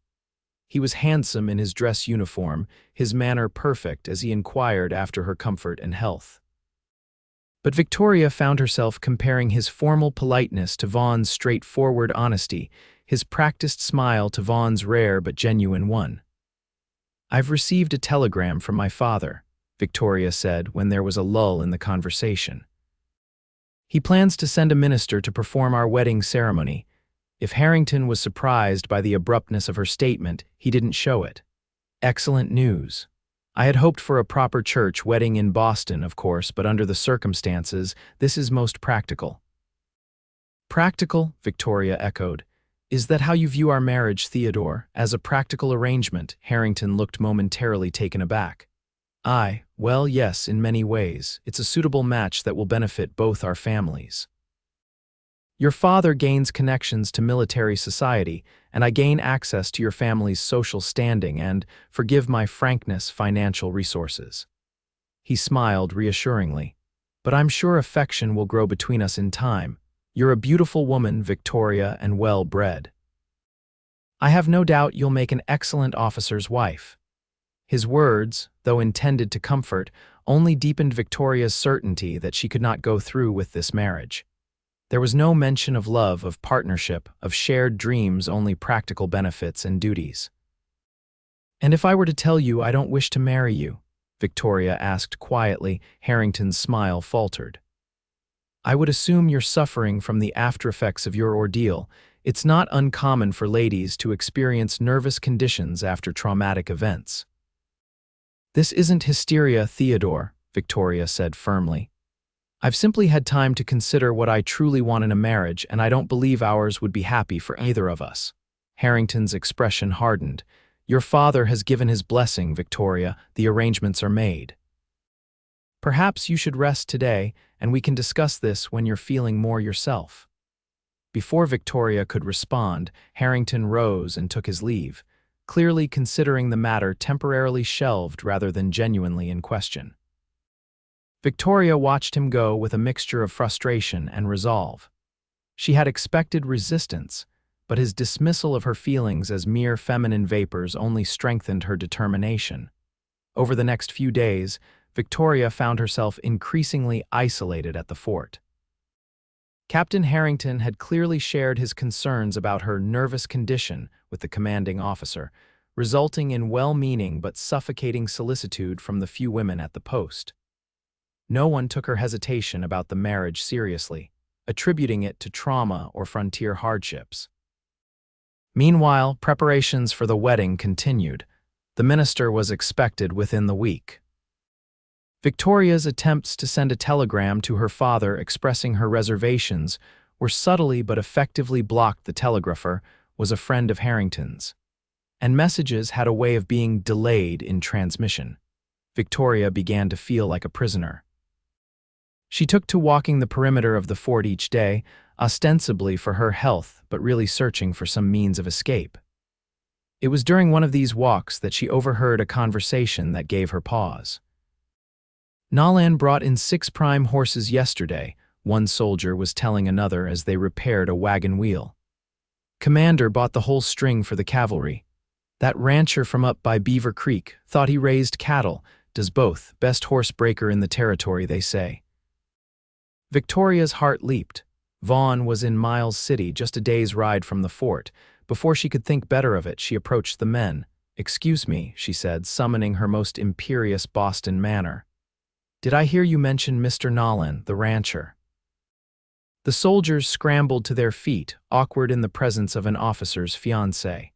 He was handsome in his dress uniform, his manner perfect as he inquired after her comfort and health. But Victoria found herself comparing his formal politeness to Vaughn's straightforward honesty, his practiced smile to Vaughn's rare but genuine one. "I've received a telegram from my father," Victoria said when there was a lull in the conversation. "He plans to send a minister to perform our wedding ceremony." If Harrington was surprised by the abruptness of her statement, he didn't show it. "Excellent news. I had hoped for a proper church wedding in Boston, of course, but under the circumstances, this is most practical." "Practical?" Victoria echoed. "Is that how you view our marriage, Theodore? As a practical arrangement?" Harrington looked momentarily taken aback. Well, yes, in many ways. It's a suitable match that will benefit both our families. Your father gains connections to military society, and I gain access to your family's social standing and, forgive my frankness, financial resources. He smiled reassuringly. But I'm sure affection will grow between us in time. You're a beautiful woman, Victoria, and well-bred. I have no doubt you'll make an excellent officer's wife. His words, though intended to comfort, only deepened Victoria's certainty that she could not go through with this marriage. There was no mention of love, of partnership, of shared dreams, only practical benefits and duties. And if I were to tell you I don't wish to marry you, Victoria asked quietly. Harrington's smile faltered. I would assume you're suffering from the aftereffects of your ordeal. It's not uncommon for ladies to experience nervous conditions after traumatic events. This isn't hysteria, Theodore, Victoria said firmly. I've simply had time to consider what I truly want in a marriage, and I don't believe ours would be happy for either of us. Harrington's expression hardened. Your father has given his blessing, Victoria. The arrangements are made. Perhaps you should rest today, and we can discuss this when you're feeling more yourself. Before Victoria could respond, Harrington rose and took his leave, clearly considering the matter temporarily shelved rather than genuinely in question. Victoria watched him go with a mixture of frustration and resolve. She had expected resistance, but his dismissal of her feelings as mere feminine vapors only strengthened her determination. Over the next few days, Victoria found herself increasingly isolated at the fort. Captain Harrington had clearly shared his concerns about her nervous condition with the commanding officer, resulting in well-meaning but suffocating solicitude from the few women at the post. No one took her hesitation about the marriage seriously, attributing it to trauma or frontier hardships. Meanwhile, preparations for the wedding continued. The minister was expected within the week. Victoria's attempts to send a telegram to her father expressing her reservations were subtly but effectively blocked. The telegrapher was a friend of Harrington's, and messages had a way of being delayed in transmission. Victoria began to feel like a prisoner. She took to walking the perimeter of the fort each day, ostensibly for her health, but really searching for some means of escape. It was during one of these walks that she overheard a conversation that gave her pause. Nolan brought in 6 prime horses yesterday, one soldier was telling another as they repaired a wagon wheel. Commander bought the whole string for the cavalry. That rancher from up by Beaver Creek thought he raised cattle, does both, best horse breaker in the territory, they say. Victoria's heart leaped. Vaughn was in Miles City, just a day's ride from the fort. Before she could think better of it, she approached the men. "Excuse me," she said, summoning her most imperious Boston manner. "Did I hear you mention Mr. Nolan, the rancher?" The soldiers scrambled to their feet, awkward in the presence of an officer's fiancé.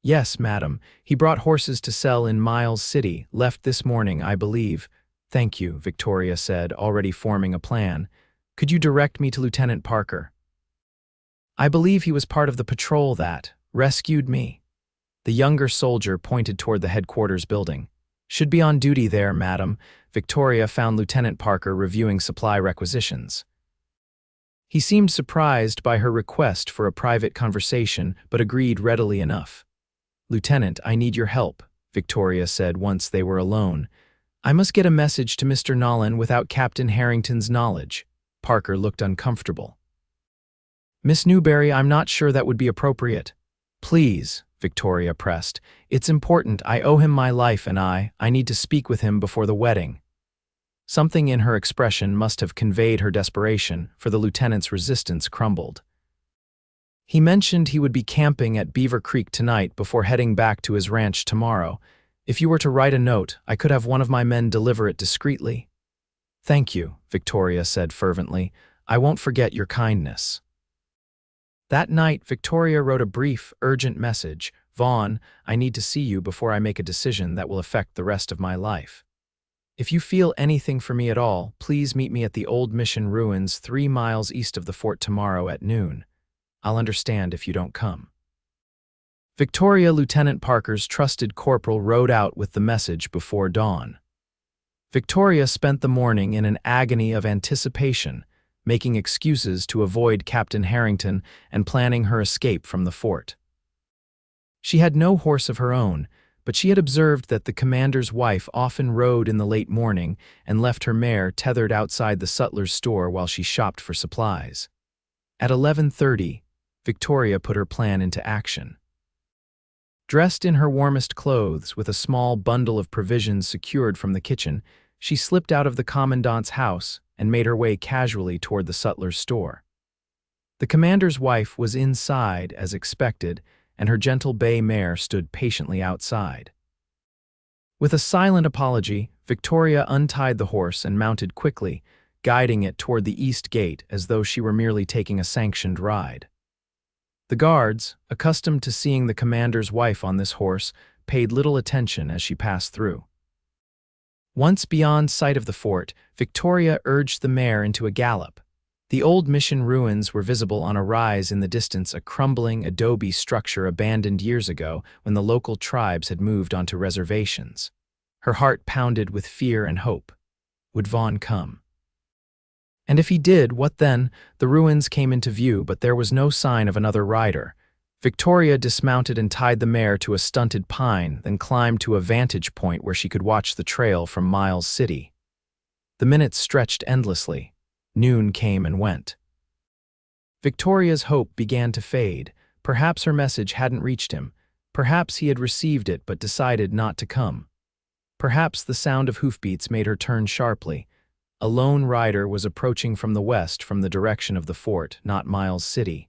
"Yes, madam. He brought horses to sell in Miles City, left this morning, I believe." "Thank you," Victoria said, already forming a plan. "Could you direct me to Lieutenant Parker?" "I believe he was part of the patrol that rescued me." The younger soldier pointed toward the headquarters building. "Should be on duty there, madam." Victoria found Lieutenant Parker reviewing supply requisitions. He seemed surprised by her request for a private conversation, but agreed readily enough. "Lieutenant, I need your help," Victoria said once they were alone. "I must get a message to Mr. Nolan without Captain Harrington's knowledge." Parker looked uncomfortable. "Miss Newbury, I'm not sure that would be appropriate." "Please," Victoria pressed. "It's important. I owe him my life, and I need to speak with him before the wedding." Something in her expression must have conveyed her desperation, for the lieutenant's resistance crumbled. "He mentioned he would be camping at Beaver Creek tonight before heading back to his ranch tomorrow. If you were to write a note, I could have one of my men deliver it discreetly." "Thank you," Victoria said fervently. "I won't forget your kindness." That night, Victoria wrote a brief, urgent message. "Vaughn, I need to see you before I make a decision that will affect the rest of my life. If you feel anything for me at all, please meet me at the old mission ruins 3 miles east of the fort tomorrow at noon. I'll understand if you don't come." Victoria, Lieutenant Parker's trusted corporal, rode out with the message before dawn. Victoria spent the morning in an agony of anticipation, making excuses to avoid Captain Harrington and planning her escape from the fort. She had no horse of her own, but she had observed that the commander's wife often rode in the late morning and left her mare tethered outside the sutler's store while she shopped for supplies. At 11:30, Victoria put her plan into action. Dressed in her warmest clothes, with a small bundle of provisions secured from the kitchen, she slipped out of the commandant's house and made her way casually toward the sutler's store. The commander's wife was inside, as expected, and her gentle bay mare stood patiently outside. With a silent apology, Victoria untied the horse and mounted quickly, guiding it toward the east gate as though she were merely taking a sanctioned ride. The guards, accustomed to seeing the commander's wife on this horse, paid little attention as she passed through. Once beyond sight of the fort, Victoria urged the mare into a gallop. The old mission ruins were visible on a rise in the distance, a crumbling adobe structure abandoned years ago when the local tribes had moved onto reservations. Her heart pounded with fear and hope. Would Vaughn come? And if he did, what then? The ruins came into view, but there was no sign of another rider. Victoria dismounted and tied the mare to a stunted pine, then climbed to a vantage point where she could watch the trail from Miles City. The minutes stretched endlessly. Noon came and went. Victoria's hope began to fade. Perhaps her message hadn't reached him. Perhaps he had received it but decided not to come. Perhaps the sound of hoofbeats made her turn sharply. A lone rider was approaching from the west, from the direction of the fort, not Miles City.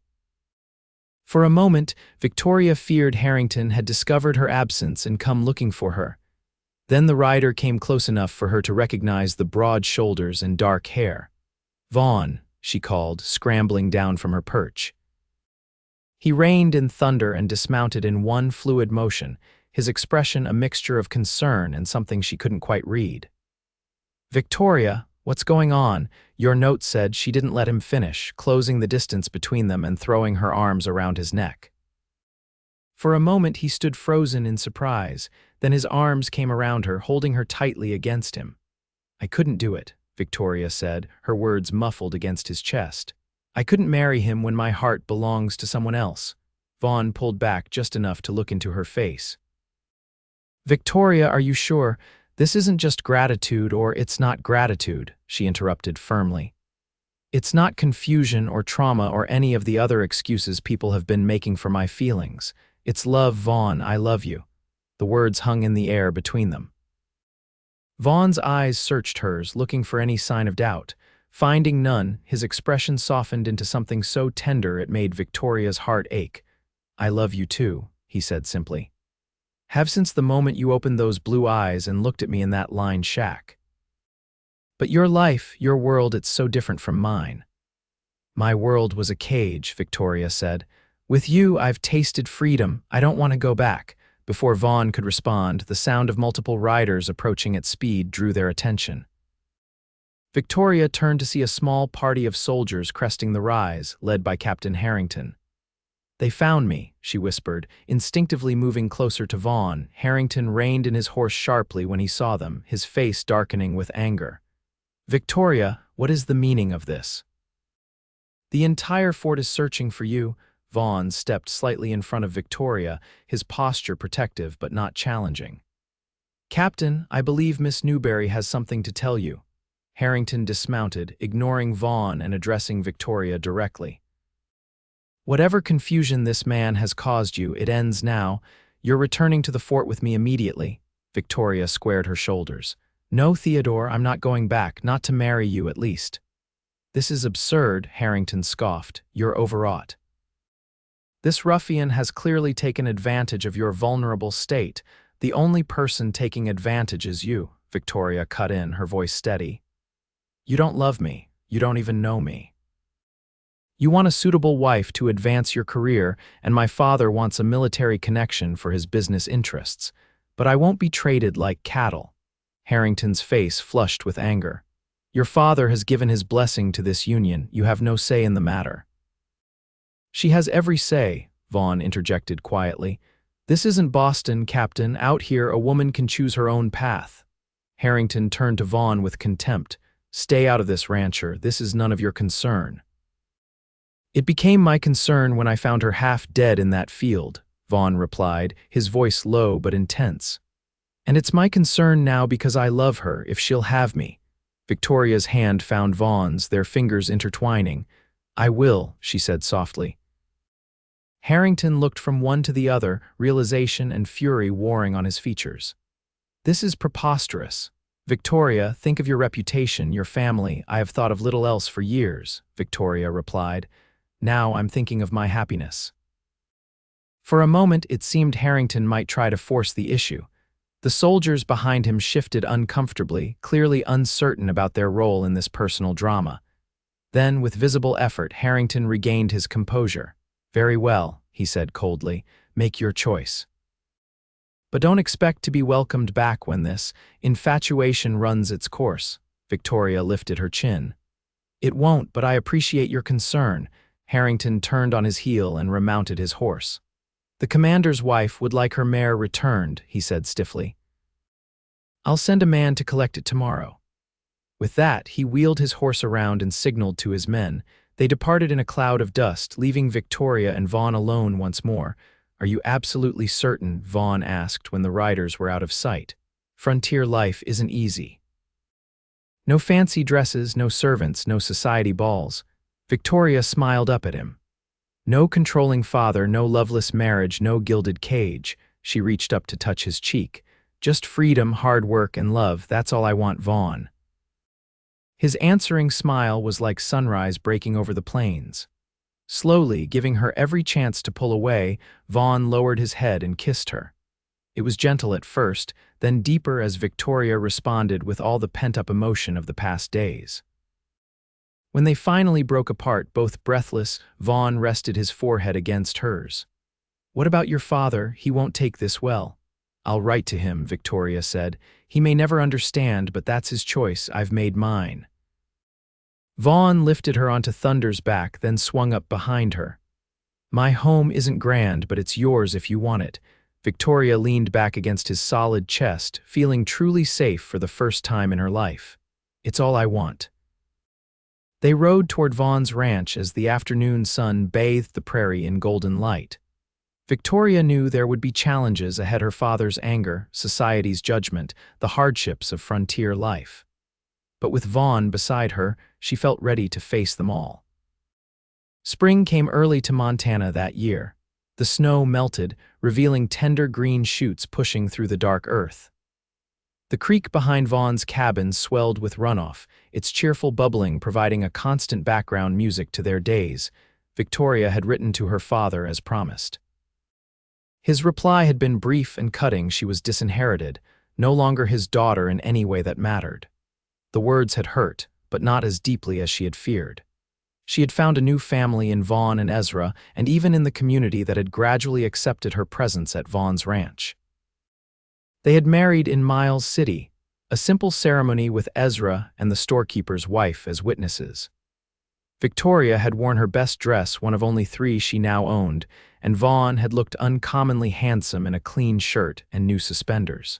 For a moment, Victoria feared Harrington had discovered her absence and come looking for her. Then the rider came close enough for her to recognize the broad shoulders and dark hair. "Vaughn," she called, scrambling down from her perch. He reined in thunder and dismounted in one fluid motion, his expression a mixture of concern and something she couldn't quite read. "Victoria, what's going on?" Your note said. She didn't let him finish, closing the distance between them and throwing her arms around his neck. For a moment he stood frozen in surprise, then his arms came around her, holding her tightly against him. "I couldn't do it," Victoria said, her words muffled against his chest. "I couldn't marry him when my heart belongs to someone else." Vaughn pulled back just enough to look into her face. "Victoria, are you sure? This isn't just gratitude, or it's not gratitude," she interrupted firmly. "It's not confusion or trauma or any of the other excuses people have been making for my feelings. It's love, Vaughn, I love you." The words hung in the air between them. Vaughn's eyes searched hers, looking for any sign of doubt. Finding none, his expression softened into something so tender it made Victoria's heart ache. "I love you too," he said simply. "Have since the moment you opened those blue eyes and looked at me in that lined shack. But your life, your world, it's so different from mine." "My world was a cage," Victoria said. "With you, I've tasted freedom. I don't want to go back." Before Vaughn could respond, the sound of multiple riders approaching at speed drew their attention. Victoria turned to see a small party of soldiers cresting the rise, led by Captain Harrington. "They found me," she whispered, instinctively moving closer to Vaughn. Harrington reined in his horse sharply when he saw them, his face darkening with anger. "Victoria, what is the meaning of this?" "The entire fort is searching for you." Vaughn stepped slightly in front of Victoria, his posture protective but not challenging. "Captain, I believe Miss Newbury has something to tell you." Harrington dismounted, ignoring Vaughn and addressing Victoria directly. "Whatever confusion this man has caused you, it ends now. You're returning to the fort with me immediately." Victoria squared her shoulders. "No, Theodore, I'm not going back, not to marry you at least." "This is absurd," Harrington scoffed. "You're overwrought. This ruffian has clearly taken advantage of your vulnerable state. The only person taking advantage is you," Victoria cut in, her voice steady. "You don't love me. You don't even know me. You want a suitable wife to advance your career, and my father wants a military connection for his business interests. But I won't be traded like cattle." Harrington's face flushed with anger. "Your father has given his blessing to this union. You have no say in the matter." "She has every say," Vaughn interjected quietly. "This isn't Boston, Captain. Out here, a woman can choose her own path." Harrington turned to Vaughn with contempt. "Stay out of this, rancher. This is none of your concern." "It became my concern when I found her half dead in that field," Vaughn replied, his voice low but intense. "And it's my concern now because I love her, if she'll have me." Victoria's hand found Vaughn's, their fingers intertwining. "I will," she said softly. Harrington looked from one to the other, realization and fury warring on his features. "This is preposterous. Victoria, think of your reputation, your family. I have thought of little else for years," Victoria replied. "Now I'm thinking of my happiness." For a moment it seemed Harrington might try to force the issue. The soldiers behind him shifted uncomfortably, clearly uncertain about their role in this personal drama. Then, with visible effort, Harrington regained his composure. "Very well," he said coldly, "make your choice. But don't expect to be welcomed back when this infatuation runs its course." Victoria lifted her chin. "It won't, but I appreciate your concern." Harrington turned on his heel and remounted his horse. "The commander's wife would like her mare returned," he said stiffly. "I'll send a man to collect it tomorrow." With that, he wheeled his horse around and signaled to his men. They departed in a cloud of dust, leaving Victoria and Vaughn alone once more. "Are you absolutely certain?" Vaughn asked when the riders were out of sight. "Frontier life isn't easy. No fancy dresses, no servants, no society balls." Victoria smiled up at him. "No controlling father, no loveless marriage, no gilded cage." She reached up to touch his cheek. "Just freedom, hard work, and love, that's all I want, Vaughn." His answering smile was like sunrise breaking over the plains. Slowly, giving her every chance to pull away, Vaughn lowered his head and kissed her. It was gentle at first, then deeper as Victoria responded with all the pent-up emotion of the past days. When they finally broke apart, both breathless, Vaughn rested his forehead against hers. "What about your father? He won't take this well." "I'll write to him," Victoria said. "He may never understand, but that's his choice. I've made mine." Vaughn lifted her onto Thunder's back, then swung up behind her. "My home isn't grand, but it's yours if you want it." Victoria leaned back against his solid chest, feeling truly safe for the first time in her life. "It's all I want." They rode toward Vaughn's ranch as the afternoon sun bathed the prairie in golden light. Victoria knew there would be challenges ahead: her father's anger, society's judgment, the hardships of frontier life. But with Vaughn beside her, she felt ready to face them all. Spring came early to Montana that year. The snow melted, revealing tender green shoots pushing through the dark earth. The creek behind Vaughn's cabin swelled with runoff, its cheerful bubbling providing a constant background music to their days. Victoria had written to her father as promised. His reply had been brief and cutting. She was disinherited, no longer his daughter in any way that mattered. The words had hurt, but not as deeply as she had feared. She had found a new family in Vaughn and Ezra, and even in the community that had gradually accepted her presence at Vaughn's ranch. They had married in Miles City, a simple ceremony with Ezra and the storekeeper's wife as witnesses. Victoria had worn her best dress, one of only 3 she now owned, and Vaughn had looked uncommonly handsome in a clean shirt and new suspenders.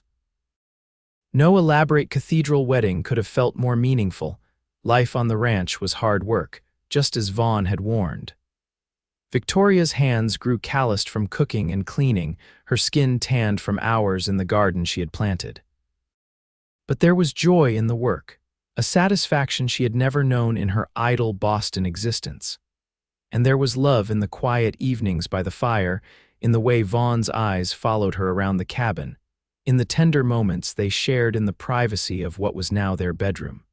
No elaborate cathedral wedding could have felt more meaningful. Life on the ranch was hard work, just as Vaughn had warned. Victoria's hands grew calloused from cooking and cleaning, her skin tanned from hours in the garden she had planted. But there was joy in the work, a satisfaction she had never known in her idle Boston existence. And there was love in the quiet evenings by the fire, in the way Vaughn's eyes followed her around the cabin, in the tender moments they shared in the privacy of what was now their bedroom.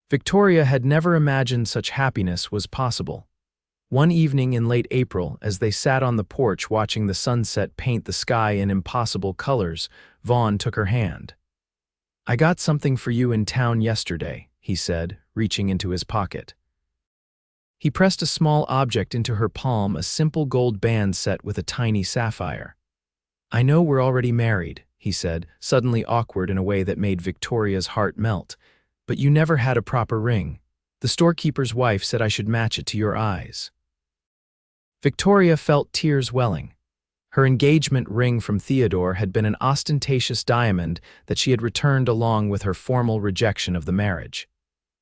Victoria had never imagined such happiness was possible. One evening in late April, as they sat on the porch watching the sunset paint the sky in impossible colors, Vaughn took her hand. "I got something for you in town yesterday," he said, reaching into his pocket. He pressed a small object into her palm, a simple gold band set with a tiny sapphire. "I know we're already married," he said, suddenly awkward in a way that made Victoria's heart melt, "but you never had a proper ring. The storekeeper's wife said I should match it to your eyes." Victoria felt tears welling. Her engagement ring from Theodore had been an ostentatious diamond that she had returned along with her formal rejection of the marriage.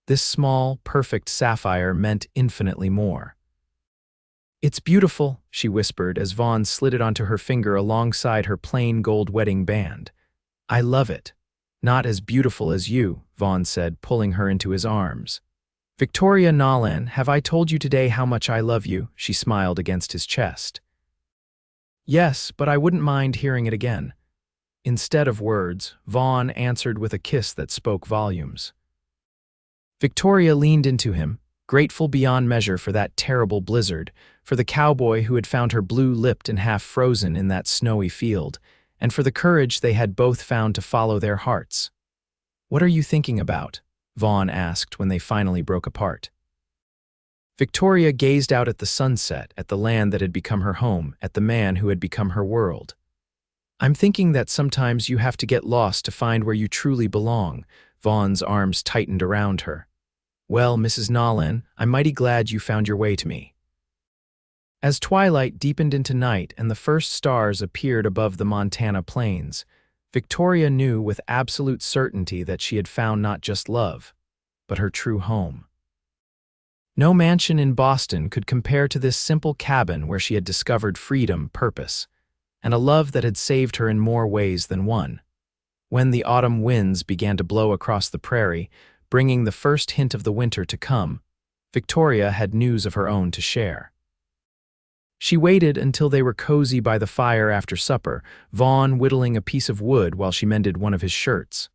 This small, perfect sapphire meant infinitely more. "It's beautiful," she whispered as Vaughn slid it onto her finger alongside her plain gold wedding band. "I love it." "Not as beautiful as you," Vaughn said, pulling her into his arms. "Victoria Nolan, have I told you today how much I love you?" She smiled against his chest. "Yes, but I wouldn't mind hearing it again." Instead of words, Vaughn answered with a kiss that spoke volumes. Victoria leaned into him, grateful beyond measure for that terrible blizzard, for the cowboy who had found her blue-lipped and half-frozen in that snowy field, and for the courage they had both found to follow their hearts. "What are you thinking about?" Vaughn asked when they finally broke apart. Victoria gazed out at the sunset, at the land that had become her home, at the man who had become her world. "I'm thinking that sometimes you have to get lost to find where you truly belong." Vaughn's arms tightened around her. "Well, Mrs. Nolan, I'm mighty glad you found your way to me." As twilight deepened into night and the first stars appeared above the Montana plains, Victoria knew with absolute certainty that she had found not just love, but her true home. No mansion in Boston could compare to this simple cabin where she had discovered freedom, purpose, and a love that had saved her in more ways than one. When the autumn winds began to blow across the prairie, bringing the first hint of the winter to come, Victoria had news of her own to share. She waited until they were cozy by the fire after supper, Vaughn whittling a piece of wood while she mended one of his shirts.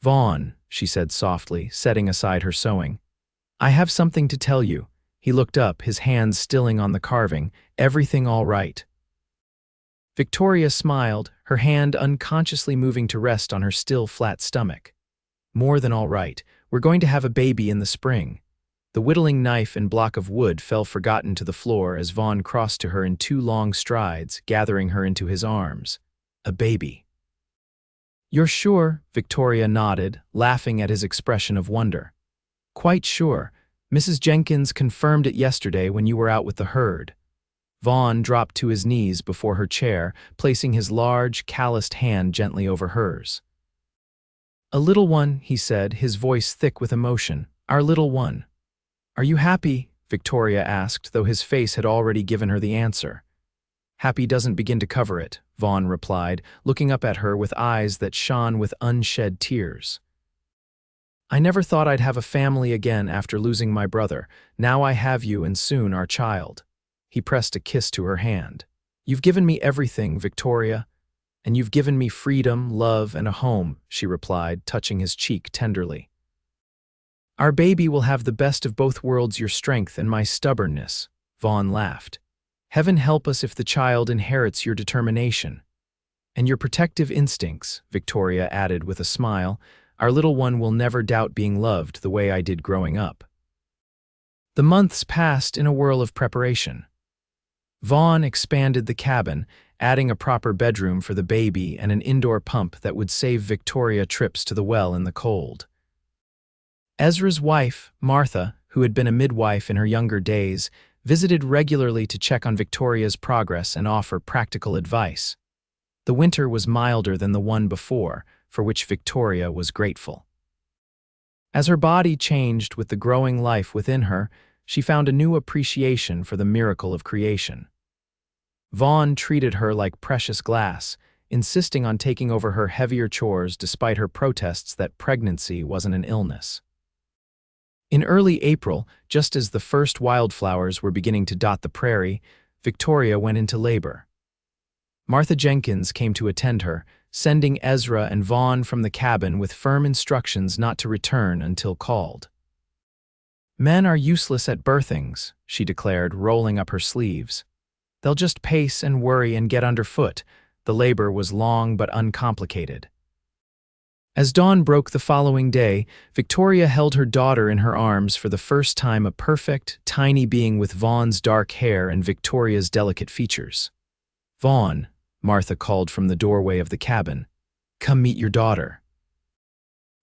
"Vaughn," she said softly, setting aside her sewing, "I have something to tell you." He looked up, his hands stilling on the carving. "Everything all right?" Victoria smiled, her hand unconsciously moving to rest on her still flat stomach. "More than all right. We're going to have a baby in the spring." The whittling knife and block of wood fell forgotten to the floor as Vaughn crossed to her in 2 long strides, gathering her into his arms. "A baby." "You're sure?" Victoria nodded, laughing at his expression of wonder. "Quite sure. Mrs. Jenkins confirmed it yesterday when you were out with the herd." Vaughn dropped to his knees before her chair, placing his large, calloused hand gently over hers. "A little one," he said, his voice thick with emotion. "Our little one." "Are you happy?" Victoria asked, though his face had already given her the answer. "Happy doesn't begin to cover it," Vaughn replied, looking up at her with eyes that shone with unshed tears. "I never thought I'd have a family again after losing my brother. Now I have you and soon our child." He pressed a kiss to her hand. "You've given me everything, Victoria. And you've given me freedom, love, and a home," she replied, touching his cheek tenderly. "Our baby will have the best of both worlds, your strength and my stubbornness," Vaughn laughed. "Heaven help us if the child inherits your determination." "And your protective instincts," Victoria added with a smile. "Our little one will never doubt being loved the way I did growing up." The months passed in a whirl of preparation. Vaughn expanded the cabin, adding a proper bedroom for the baby and an indoor pump that would save Victoria trips to the well in the cold. Ezra's wife, Martha, who had been a midwife in her younger days, visited regularly to check on Victoria's progress and offer practical advice. The winter was milder than the one before, for which Victoria was grateful. As her body changed with the growing life within her, she found a new appreciation for the miracle of creation. Vaughn treated her like precious glass, insisting on taking over her heavier chores despite her protests that pregnancy wasn't an illness. In early April, just as the first wildflowers were beginning to dot the prairie, Victoria went into labor. Martha Jenkins came to attend her, sending Ezra and Vaughn from the cabin with firm instructions not to return until called. "Men are useless at birthings," she declared, rolling up her sleeves. "They'll just pace and worry and get underfoot." The labor was long but uncomplicated. As dawn broke the following day, Victoria held her daughter in her arms for the first time, a perfect, tiny being with Vaughn's dark hair and Victoria's delicate features. "Vaughn," Martha called from the doorway of the cabin, "come meet your daughter."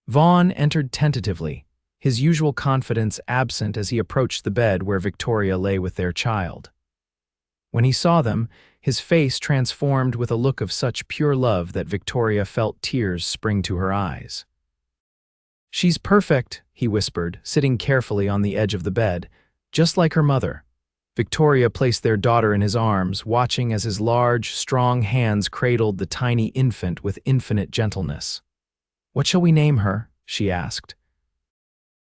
Vaughn entered tentatively, his usual confidence absent as he approached the bed where Victoria lay with their child. When he saw them, his face transformed with a look of such pure love that Victoria felt tears spring to her eyes. "She's perfect," he whispered, sitting carefully on the edge of the bed, "just like her mother." Victoria placed their daughter in his arms, watching as his large, strong hands cradled the tiny infant with infinite gentleness. "What shall we name her?" she asked.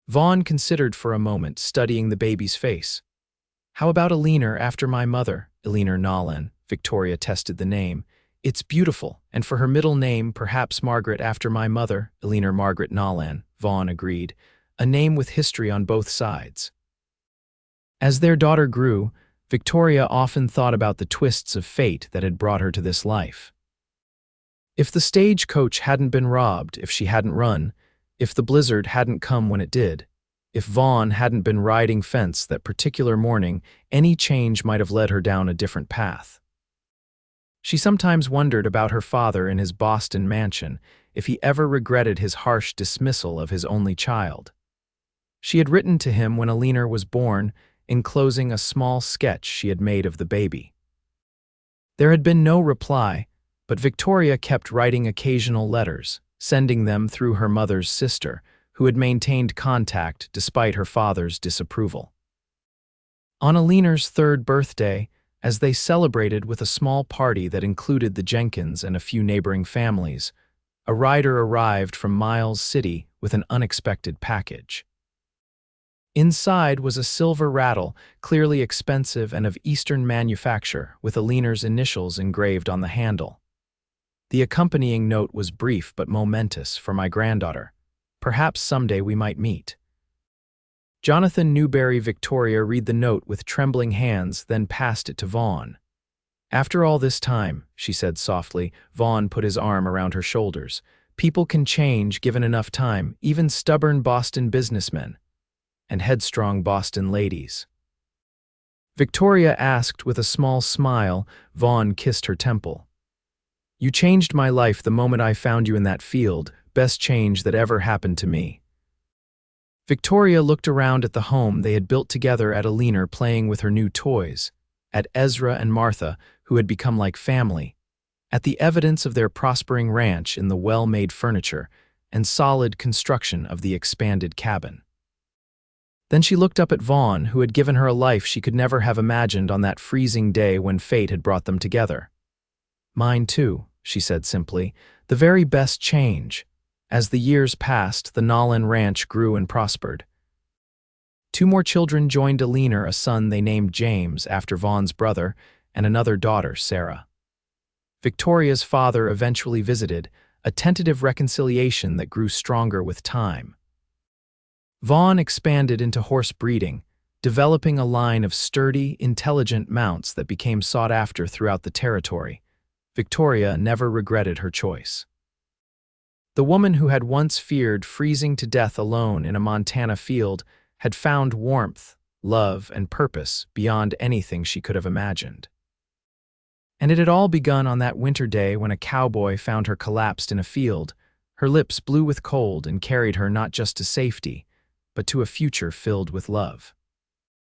Vaughn considered for a moment, studying the baby's face. "How about Eleanor after my mother?" Eleanor Nolan. Victoria tested the name. "It's beautiful, and for her middle name, perhaps Margaret after my mother." Eleanor Margaret Nolan, Vaughn agreed. "A name with history on both sides." As their daughter grew, Victoria often thought about the twists of fate that had brought her to this life. If the stagecoach hadn't been robbed, if she hadn't run, if the blizzard hadn't come when it did, if Vaughn hadn't been riding fence that particular morning, any change might have led her down a different path. She sometimes wondered about her father in his Boston mansion, if he ever regretted his harsh dismissal of his only child. She had written to him when Eleanor was born, enclosing a small sketch she had made of the baby. There had been no reply, but Victoria kept writing occasional letters, sending them through her mother's sister, who had maintained contact despite her father's disapproval. On Eleanor's third birthday, as they celebrated with a small party that included the Jenkins and a few neighboring families, a rider arrived from Miles City with an unexpected package. Inside was a silver rattle, clearly expensive and of Eastern manufacture, with Eleanor's initials engraved on the handle. The accompanying note was brief but momentous: "For my granddaughter. Perhaps someday we might meet." Jonathan Newbury. Victoria read the note with trembling hands, then passed it to Vaughn. "After all this time," she said softly. Vaughn put his arm around her shoulders. "People can change given enough time, even stubborn Boston businessmen. And headstrong Boston ladies." Victoria asked with a small smile. Vaughn kissed her temple. "You changed my life the moment I found you in that field. Best change that ever happened to me." Victoria looked around at the home they had built together, at Eleanor playing with her new toys, at Ezra and Martha, who had become like family, at the evidence of their prospering ranch in the well-made furniture and solid construction of the expanded cabin. Then she looked up at Vaughn, who had given her a life she could never have imagined on that freezing day when fate had brought them together. "Mine too," she said simply, "the very best change." As the years passed, the Nolan ranch grew and prospered. 2 more children joined Eleanor, a son they named James after Vaughn's brother, and another daughter, Sarah. Victoria's father eventually visited, a tentative reconciliation that grew stronger with time. Vaughn expanded into horse breeding, developing a line of sturdy, intelligent mounts that became sought after throughout the territory. Victoria never regretted her choice. The woman who had once feared freezing to death alone in a Montana field had found warmth, love, and purpose beyond anything she could have imagined. And it had all begun on that winter day when a cowboy found her collapsed in a field, her lips blue with cold, and carried her not just to safety, but to a future filled with love.